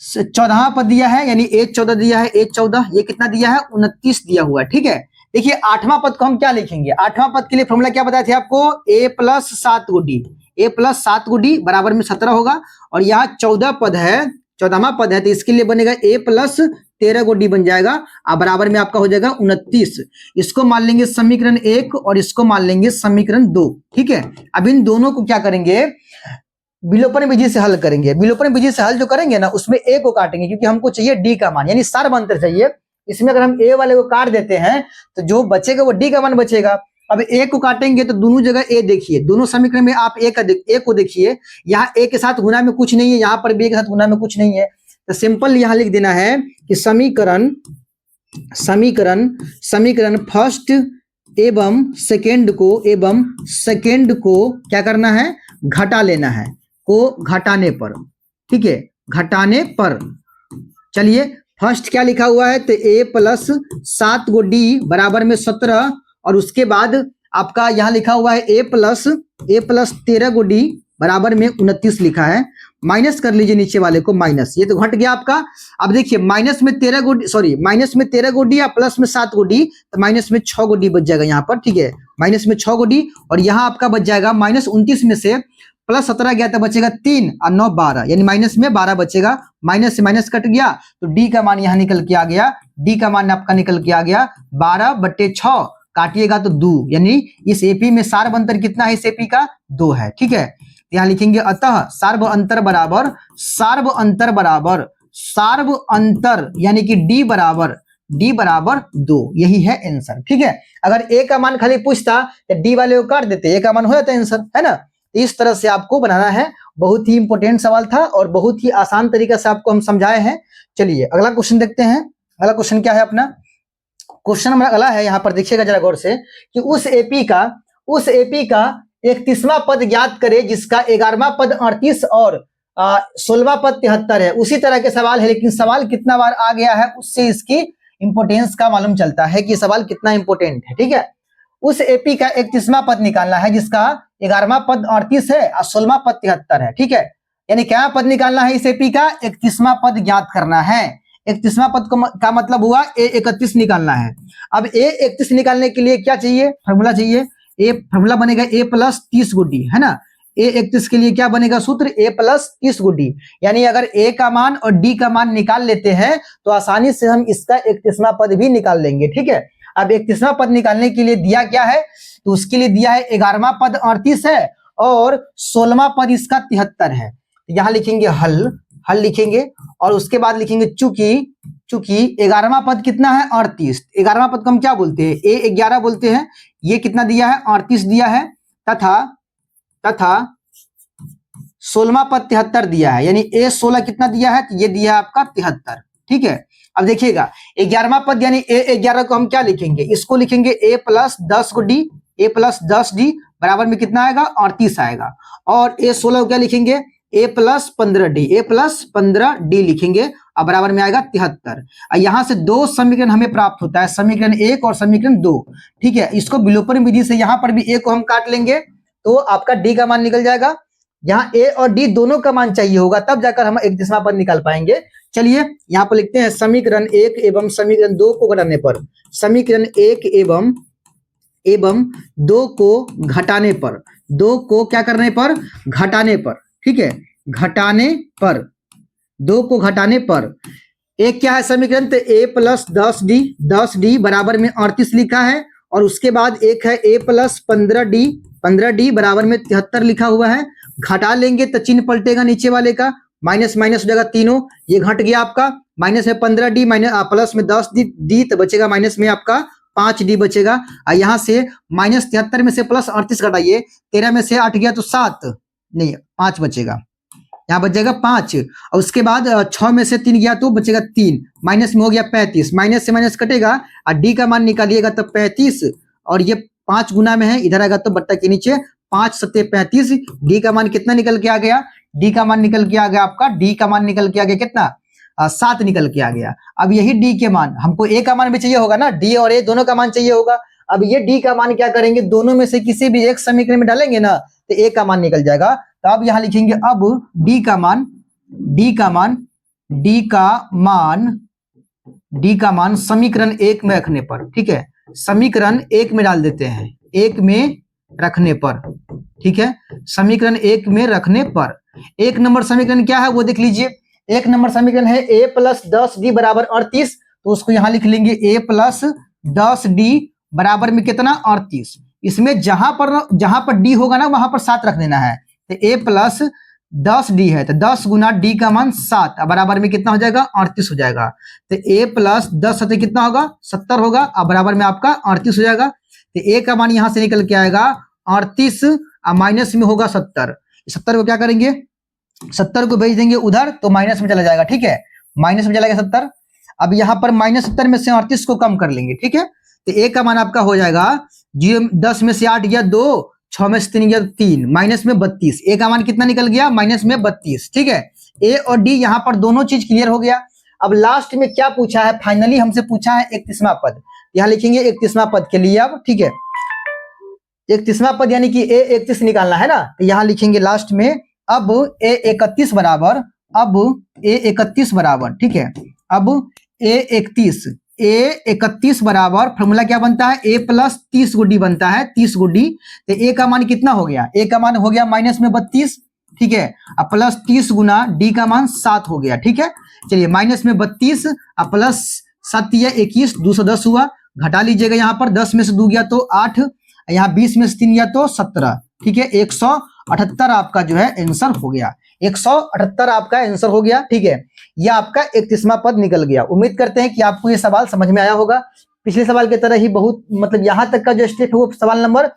14वां पद दिया है, यानी A14 दिया है, A14, ये कितना दिया है, 29 दिया हुआ है, ठीक है। देखिए 8वां पद को हम क्या लिखेंगे, 8वां पद के लिए फॉर्मूला क्या बताए थे आपको, A + 7 × D, A + 7 × D बराबर में 17 होगा। और यहाँ 14 पद है, 14वां पद है, तो इसके लिए बनेगा A + 13 × D बन जाएगा, बराबर में आपका हो जाएगा 29। इसको मान लेंगे समीकरण 1 और इसको मान लेंगे समीकरण 2, ठीक है। अब इन दोनों को क्या करेंगे, विलोपन विधि से हल करेंगे। विलोपन विधि से हल जो करेंगे ना, उसमें ए को काटेंगे, क्योंकि हमको चाहिए डी का मान, यानी सार्व अंतर चाहिए। इसमें अगर हम ए वाले को काट देते हैं तो जो बचेगा वो डी का मान बचेगा। अब ए को काटेंगे तो दोनों जगह ए देखिए, दोनों समीकरण में आप ए को देखिए, यहाँ ए के साथ गुना में कुछ नहीं है, यहाँ पर बी के साथ गुना में कुछ नहीं है, तो सिंपल यहाँ लिख देना है कि समीकरण फर्स्ट एवं सेकेंड को क्या करना है, घटा लेना है, को घटाने पर, ठीक है, घटाने पर। चलिए फर्स्ट क्या लिखा हुआ है, तो A + 7 × D बराबर में 17, और उसके बाद आपका यहाँ लिखा हुआ है A + 13 × D बराबर में 29 लिखा है। माइनस कर लीजिए नीचे वाले को, माइनस, ये तो घट गया आपका। अब देखिए माइनस में 13 × D या प्लस में 7 × D, तो माइनस में 6 × D बच जाएगा यहाँ पर, ठीक है, माइनस में 6 × D, और यहाँ आपका बच जाएगा -29 में से प्लस 17 गया तो बचेगा 3 और 9 12, यानी माइनस में 12 बचेगा, माइनस से माइनस कट गया तो डी का मान यहाँ निकल के आ गया, डी का मान आपका निकल के आ गया 12/6, काटिएगा तो 2, यानी इस एपी में सार्व अंतर कितना है, इस एपी का 2 है, ठीक है। यहाँ लिखेंगे अतः सार्व अंतर यानी कि डी बराबर 2, यही है आंसर, ठीक है। अगर ए का मान खाली पूछता तो डी वाले को काट देते, ए का मान हो जाता आंसर, है ना। इस तरह से आपको बनाना है, बहुत ही इंपॉर्टेंट सवाल था और बहुत ही आसान तरीका से आपको हम समझाए हैं। चलिए अगला क्वेश्चन देखते हैं। अगला क्वेश्चन क्या है अपना, क्वेश्चन हमारा अगला है, यहाँ पर देखिएगा जरा गौर से कि उस एपी का 31वां पद ज्ञात करे जिसका 11वां पद 38 और 16वां पद 73 है। उसी तरह के सवाल है, लेकिन सवाल कितना बार आ गया है उससे इसकी इंपोर्टेंस का मालूम चलता है कि सवाल कितना इंपोर्टेंट है, ठीक है। उस एपी का 31वां पद निकालना है जिसका 11वां पद 38 है और 16वां पद 73 है, ठीक है। यानी क्या पद निकालना है, इस एपी का 31वां पद ज्ञात करना है। 31वां पद का मतलब हुआ A31 निकालना है। अब A31 निकालने के लिए क्या चाहिए, फॉर्मूला चाहिए, फॉर्मूला बनेगा A + 30 × D, है ना। A31 के लिए क्या बनेगा सूत्र, A प्लस 30 को D। यानी अगर A का मान और D का मान निकाल लेते हैं तो आसानी से हम इसका 31वां पद भी निकाल लेंगे। ठीक है, अब 31वां पद निकालने के लिए दिया क्या है, तो उसके लिए दिया है 11वां पद 38 है और 16वां पद इसका 73 है। यहां लिखेंगे हल, हल लिखेंगे और उसके बाद लिखेंगे चूंकि 11वां पद कितना है 38, 11वां पद को हम क्या बोलते हैं, A11 बोलते हैं। ये कितना दिया है 38 दिया है तथा 16वां पद 73 दिया है, यानी A16 कितना दिया है, तो ये दिया है आपका 73। ठीक है, अब देखिएगा 11वां पद यानी A11 को हम क्या लिखेंगे, इसको लिखेंगे A प्लस 10 को D, A प्लस 10D बराबर में कितना आएगा 38 आएगा। और A16 को क्या लिखेंगे, A plus 15D, A plus 15D लिखेंगे और बराबर में आएगा 73। यहां से दो समीकरण हमें प्राप्त होता है, समीकरण 1 और समीकरण 2। ठीक है, इसको विलोपन विधि से यहाँ पर भी A को हम काट लेंगे तो आपका D का मान निकल जाएगा। यहाँ A और D दोनों का मान चाहिए होगा तब जाकर हम 31वां पद निकाल पाएंगे। चलिए यहाँ पर लिखते हैं समीकरण 1 एवं समीकरण 2 को घटाने पर, समीकरण 1 एवं 2 को घटाने पर, 2 को क्या करने पर, घटाने पर। ठीक है, घटाने पर, 2 को घटाने पर एक क्या है समीकरण, तो A प्लस 10D बराबर में 38 लिखा है और उसके बाद एक है A प्लस 15D बराबर में 73 लिखा हुआ है। घटा लेंगे तो चिन्ह पलटेगा नीचे वाले का, माइनस माइनस हो जाएगा तीनों, ये घट गया आपका, माइनस में 15D माइनस प्लस में 10D तो बचेगा माइनस में आपका 5D बचेगा। यहाँ से माइनस 73 में से प्लस 38 घटाइए, 13 में से 8 गया तो 7 नहीं 5 बचेगा, यहाँ बच जाएगा 5 और उसके बाद 6 में से 3 गया तो बचेगा 3, माइनस में हो गया 35, माइनस से माइनस कटेगा और डी का मान निकालिएगा तो 35 और ये 5 गुना में है, इधर आएगा तो बट्टा के नीचे 5 सत्ते 35, डी का मान कितना निकल के आ गया, डी का मान निकल के आ गया आपका, डी का मान निकल के आ गया कितना 7 निकल के आ गया। अब यही डी के मान हमको ए का मान भी चाहिए होगा ना, डी और ए दोनों का मान चाहिए होगा। अब ये डी का मान क्या करेंगे, दोनों में से किसी भी एक समीकरण में डालेंगे ना तो ए का मान निकल जाएगा। तो अब यहां लिखेंगे अब डी का मान समीकरण 1 में रखने पर, ठीक है, समीकरण 1 में डाल देते हैं, 1 में रखने पर, ठीक है, समीकरण 1 में रखने पर 1 नंबर समीकरण क्या है वो देख लीजिए। 1 नंबर समीकरण है a प्लस 10d बराबर 38, तो उसको यहां लिख लेंगे a प्लस 10d बराबर में कितना 38। इसमें जहां पर d होगा ना वहां पर 7 रख देना है, तो a प्लस 10d है तो 10 गुना d का मान 7 बराबर में कितना हो जाएगा 38 हो जाएगा। तो a प्लस 10 सत्ते कितना होगा 70 होगा और बराबर में आपका 38 हो जाएगा। तो a का मान यहां से निकल के आएगा 38 और माइनस में होगा 70, 70 को क्या करेंगे 70 को भेज देंगे उधर तो माइनस में चला जाएगा, ठीक है, माइनस में चला गया 70। अब यहाँ पर माइनस 70 में से 38 को कम कर लेंगे, ठीक है, तो a का मान आपका हो जाएगा 10 में से 8 गया 2, 6 में से 3 गया 3, माइनस में 32, a का मान कितना निकल गया माइनस में 32, ठीक है। a और d यहाँ पर दोनों चीज क्लियर हो गया। अब लास्ट में क्या पूछा है, फाइनली हमसे पूछा है 31वां पद, यहाँ लिखेंगे 31वां पद के लिए अब, ठीक है, 31वां पद यानी कि a31 निकालना है ना, तो यहाँ लिखेंगे लास्ट में अब a31 बराबर, अब a31 बराबर, ठीक है, अब a31 बराबर फॉर्मूला क्या बनता है a प्लस 30 को d बनता है, 30 को d, तो a का मान कितना हो गया, a का मान हो गया माइनस में 32, ठीक है, अब प्लस 30 गुना d का मान 7 हो गया, ठीक है। चलिए माइनस में 32 अब प्लस 7 21, 210 हुआ, घटा लीजिएगा, यहाँ पर 10 में से 2 गया तो 8, यहाँ 20 में से 3 गया तो 17, ठीक है, 178 आपका जो है आंसर हो गया, 178 आपका आंसर हो गया, ठीक है, यह आपका 31वां पद निकल गया। उम्मीद करते हैं कि आपको ये सवाल समझ में आया होगा। पिछले सवाल की तरह ही बहुत मतलब यहाँ तक का जो स्टेप है वो सवाल नंबर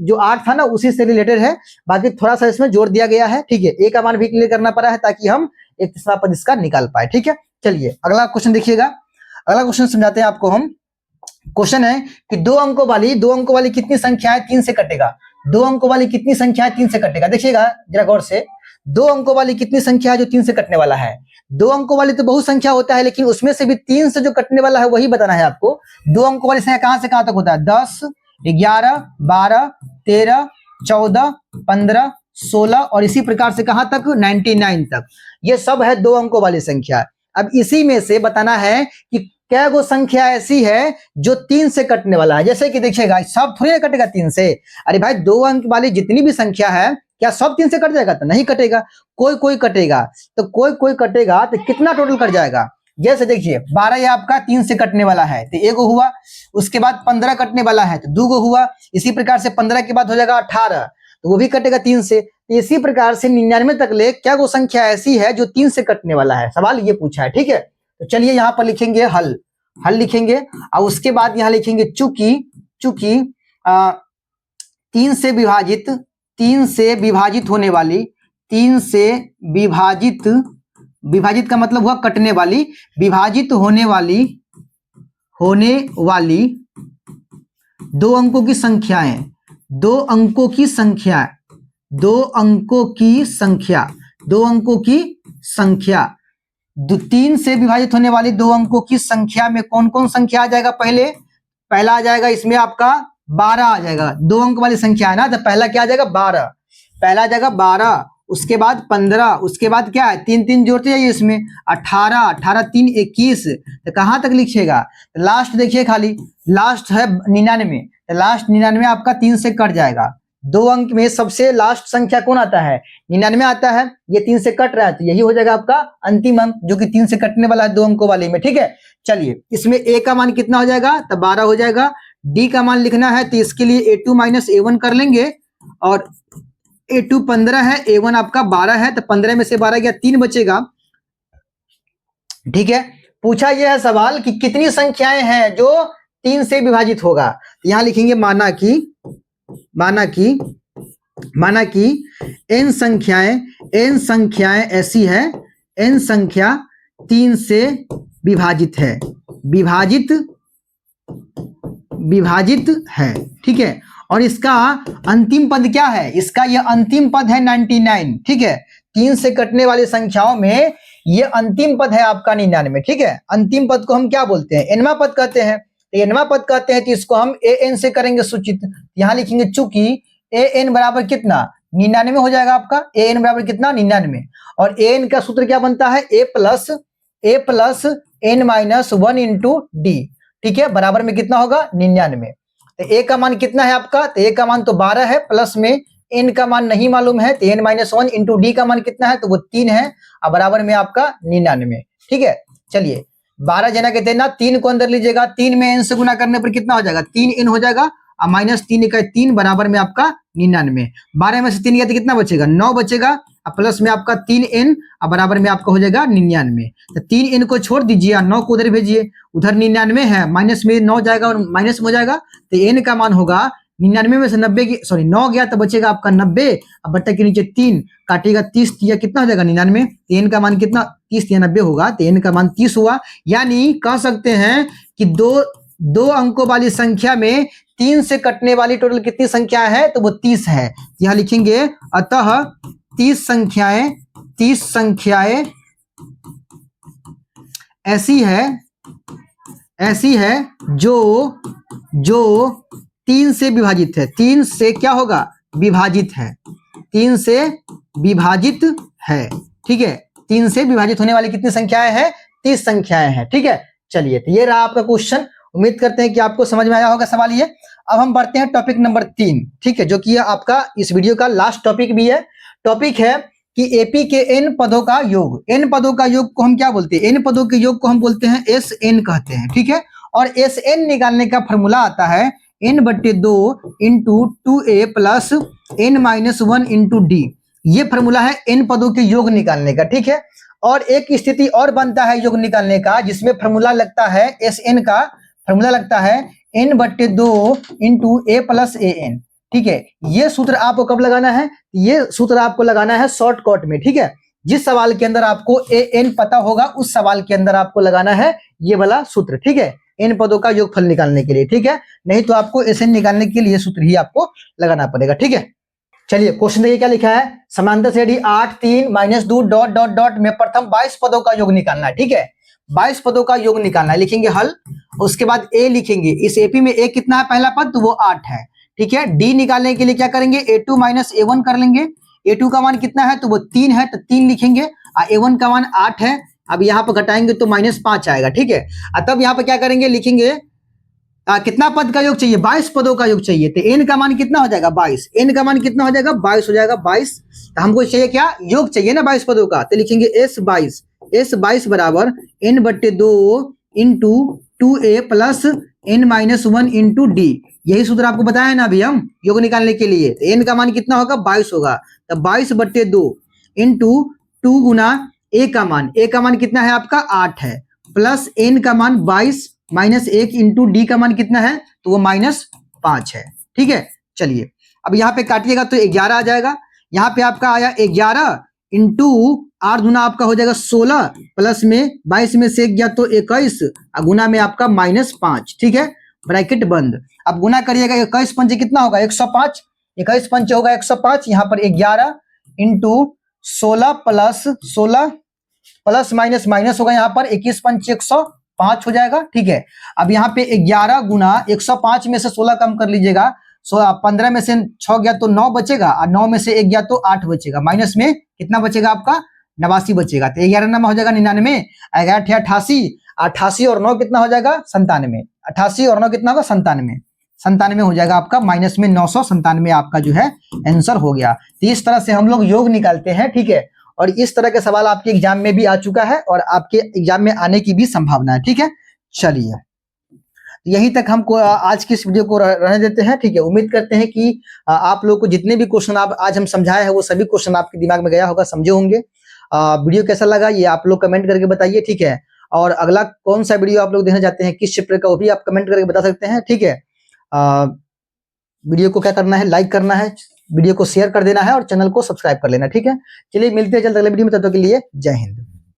जो 8 था ना उसी से रिलेटेड है, बाकी थोड़ा सा इसमें जोड़ दिया गया है, ठीक है, ए का मान भी क्लियर करना पड़ा है ताकि हम 31वां पद इसका निकाल पाए, ठीक है। चलिए अगला क्वेश्चन देखिएगा, अगला क्वेश्चन समझाते हैं आपको हम। क्वेश्चन है कि 2 अंकों वाली कितनी संख्या है 3 से कटेगा, 2 अंकों वाली कितनी संख्या है 3 से कटेगा। देखिएगा जरा गौर से, 2 अंकों वाली कितनी संख्या है जो 3 से कटने वाला है। 2 अंकों वाली तो बहुत संख्या होता है लेकिन उसमें से भी 3 से जो कटने वाला है वही बताना है आपको। 2 अंकों वाली संख्या कहां से कहां तक होता है, 10, 11, 12, 13, 14, 15, 16 और इसी प्रकार से कहां तक 99 तक, ये सब है 2 अंकों वाली संख्या। अब इसी में से बताना है कि क्या वो संख्या ऐसी है जो 3 से कटने वाला है। जैसे कि देखिएगा सब थोड़ी ना कटेगा 3 से, अरे भाई 2 अंक वाली जितनी भी संख्या है क्या सब 3 से कट जाएगा? तो नहीं कटेगा, कोई कोई कटेगा। तो कोई कोई कटेगा तो कितना टोटल कट जाएगा? जैसे देखिए 12 ये आपका 3 से कटने वाला है तो एगो हुआ, उसके बाद 15 कटने वाला है तो 2 गो हुआ, इसी प्रकार से 15 के बाद हो जाएगा 18 तो वो भी कटेगा 3 से। तो इसी प्रकार से 99 तक ले क्या वो संख्या ऐसी है जो 3 से कटने वाला है? सवाल ये पूछा है, ठीक है। तो चलिए यहाँ पर लिखेंगे हल लिखेंगे और उसके बाद यहाँ लिखेंगे चूंकि 3 से विभाजित होने वाली, 3 से विभाजित का मतलब हुआ कटने वाली, विभाजित होने वाली 2 अंकों की संख्याएं, 2 अंकों की संख्या 3 से विभाजित होने वाली 2 अंकों की संख्या में कौन कौन संख्या आ जाएगा? पहला आ जाएगा इसमें आपका 12 आ जाएगा, 2 अंक वाली संख्या है ना, तो पहला क्या आ जाएगा? 12, पहला आ जाएगा 12, उसके बाद 15, उसके बाद क्या है 3 3 जोड़ते जाइए इसमें 18, 18 3 21, तो कहाँ तक लिखिएगा? लास्ट देखिए खाली लास्ट है 99, तो लास्ट 99 आपका 3 से कट जाएगा। 2 अंक में सबसे लास्ट संख्या कौन आता है? 99 आता है, ये 3 से कट रहा है तो यही हो जाएगा आपका अंतिम अंक जो कि 3 से कटने वाला है 2 अंकों वाले में, ठीक है। चलिए इसमें a का मान कितना हो जाएगा? तो 12 हो जाएगा। d का मान लिखना है तो इसके लिए a2 माइनस a1 कर लेंगे और a2 15 है, a1 आपका 12 है, तो 15 में से 12 गया 3 बचेगा, ठीक है। पूछा यह है सवाल कि कितनी संख्याएं हैं जो 3 से विभाजित होगा? तो यहां लिखेंगे माना कि n संख्याएं ऐसी है, n संख्या 3 से विभाजित है, ठीक है। और इसका अंतिम पद क्या है? इसका यह अंतिम पद है 99, ठीक है। 3 से कटने वाली संख्याओं में ये अंतिम पद है आपका 99, ठीक है। अंतिम पद को हम क्या बोलते हैं? एनवा पद कहते हैं। एनवा पद कहते हैं तो इसको हम an से करेंगे सूचित। यहाँ लिखेंगे चूंकि an बराबर कितना? 99 हो जाएगा आपका। an बराबर कितना? 99। और an का सूत्र क्या बनता है? a plus n minus 1 into D, ठीक है, बराबर में कितना होगा? 99। तो a का मान कितना है आपका? तो a का मान तो 12 है, प्लस में n का मान नहीं मालूम है तो n माइनस 1 इंटू डी का मान कितना है? तो वो 3 है और बराबर में आपका 99, ठीक है। चलिए 12 जना कहते हैं ना, 3 को अंदर लीजिएगा, 3 में n से गुना करने पर कितना हो जाएगा? 3n हो जाएगा और माइनस 3 का 3 बराबर में आपका 99। 12 में से 3 गया तो कितना बचेगा? 9 बचेगा और प्लस में आपका 3n और बराबर में आपका हो जाएगा 99। तो 3n को छोड़ दीजिए और 9 को उधर भेजिए, उधर 99 है, माइनस में 9 जाएगा और माइनस में हो जाएगा तो n का मान होगा 99 में से 90 की 9 गया तो बचेगा आपका 90 और बट्टे के नीचे 3 काटेगा 30 या कितना हो जाएगा 99। तो n का मान कितना? 30 या 90 होगा, तो n का मान 30 हुआ। यानी कह सकते हैं कि दो अंकों वाली संख्या में 3 से कटने वाली टोटल कितनी संख्या है? तो वो 30 है। यहाँ लिखेंगे अतः 30 संख्याएं ऐसी है जो 3 से विभाजित है। 3 से क्या होगा? विभाजित है। 3 से विभाजित है, ठीक है। 3 से विभाजित होने वाली कितनी संख्याएं हैं? 30 संख्याएं हैं, ठीक है। चलिए तो ये रहा आपका क्वेश्चन। उम्मीद करते हैं कि आपको समझ में आया होगा सवाल ये। अब हम बढ़ते हैं टॉपिक नंबर 3, ठीक है, जो कि आपका इस वीडियो का लास्ट टॉपिक भी है। टॉपिक है कि एपी के n पदों का योग। n पदों का योग को हम क्या बोलते हैं? n पदों के योग को हम बोलते हैं SN कहते हैं, ठीक है। और SN निकालने का फॉर्मूला आता है n/2 into 2a plus n minus 1 into D. ये फॉर्मूला है n पदों के योग निकालने का, ठीक है। और एक स्थिति और बनता है योग निकालने का, जिसमें फॉर्मूला लगता है SN का फॉर्मूला लगता है n/2 into a plus an, ठीक है। ये सूत्र आपको कब लगाना है? ये सूत्र आपको लगाना है शॉर्टकट में, ठीक है। जिस सवाल के अंदर आपको an पता होगा उस सवाल के अंदर आपको लगाना है ये वाला सूत्र, ठीक है, n पदों का योगफल निकालने के लिए, ठीक है। नहीं तो आपको SN निकालने के लिए सूत्र ही आपको लगाना पड़ेगा, ठीक है। चलिए क्वेश्चन देखिए क्या लिखा है। समांतर श्रेणी 8 3 माइनस 2 डॉट डॉट डॉट में प्रथम 22 पदों का योग निकालना है, ठीक है। 22 पदों का योग निकालना है, लिखेंगे हल। उसके बाद a लिखेंगे, इस एपी में a कितना है पहला पद? तो वो 8 है, ठीक है। d निकालने के लिए क्या करेंगे? a2 माइनस a1 कर लेंगे। a2 का मान कितना है? तो वो 3 है, तो 3 लिखेंगे और a1 का मान 8 है। अब यहाँ पर घटाएंगे तो -5 आएगा, ठीक है। तब यहाँ पर क्या करेंगे? लिखेंगे कितना पद का योग चाहिए? 22 पदों का योग चाहिए। तो n का मान कितना हो जाएगा? 22। n का मान कितना हो जाएगा? 22 हो जाएगा। 22 तो हमको चाहिए क्या? योग चाहिए ना 22 पदों का। तो लिखेंगे S22 बराबर n/2 into 2a plus n-1 into d। यही सूत्र आपको बताया है ना अभी हम योग निकालने के लिए। तो n का मान कितना होगा? 22 होगा। तो 22/2 इंटू 2 गुना a का मान कितना है आपका? 8 है, प्लस n का मान 22 माइनस 1 इंटू डी का मान कितना है? तो वो -5 है। ठीक है, चलिए अब यहाँ पे काटिएगा तो 11 आ जाएगा। यहाँ पे आपका आया 11 इंटू 8 गुना आपका हो जाएगा 16, प्लस में 22 में से गया तो 21, गुना में आपका -5। ठीक है, ब्रैकेट बंद। अब गुना करिएगा 21 पंचे कितना होगा? 105। 21 पंचे होगा 105। यहाँ पर 11 into 16 plus 16 plus minus minus होगा, यहाँ पर 21 पंचे 105 हो जाएगा। ठीक है, अब यहाँ पे 11 गुना 105 में से 16 कम कर लीजिएगा, 15 में से 6 गया तो 9 बचेगा, और 9 में से 1 गया तो 8 बचेगा, माइनस में कितना बचेगा आपका? 89 बचेगा। तो 11 नमा हो जाएगा 99, 11 88, 88 और 9 कितना हो जाएगा? 97। 88 और 9 कितना होगा? 97। 97 हो जाएगा आपका, माइनस में 997 आपका जो है आंसर हो गया। तो इस तरह से हम लोग योग निकालते हैं। ठीक है, और इस तरह के सवाल आपके एग्जाम में भी आ चुका है और आपके एग्जाम में आने की भी संभावना है। ठीक है, चलिए यहीं तक हमको आज की इस वीडियो को रहने देते हैं। ठीक है, उम्मीद करते हैं कि आप लोग को जितने भी क्वेश्चन आप आज हम समझाए हैं वो सभी क्वेश्चन आपके दिमाग में गया होगा, समझे होंगे। वीडियो कैसा लगा ये आप लोग कमेंट करके बताइए। ठीक है, और अगला कौन सा वीडियो आप लोग देखना चाहते हैं, किस चैप्टर का, वो भी आप कमेंट करके बता सकते हैं। ठीक है, वीडियो को क्या करना है? लाइक करना है, वीडियो को शेयर कर देना है और चैनल को सब्सक्राइब कर लेना। ठीक है, चलिए मिलते हैं जल्द अगले वीडियो में, तब तक के लिए जय हिंद।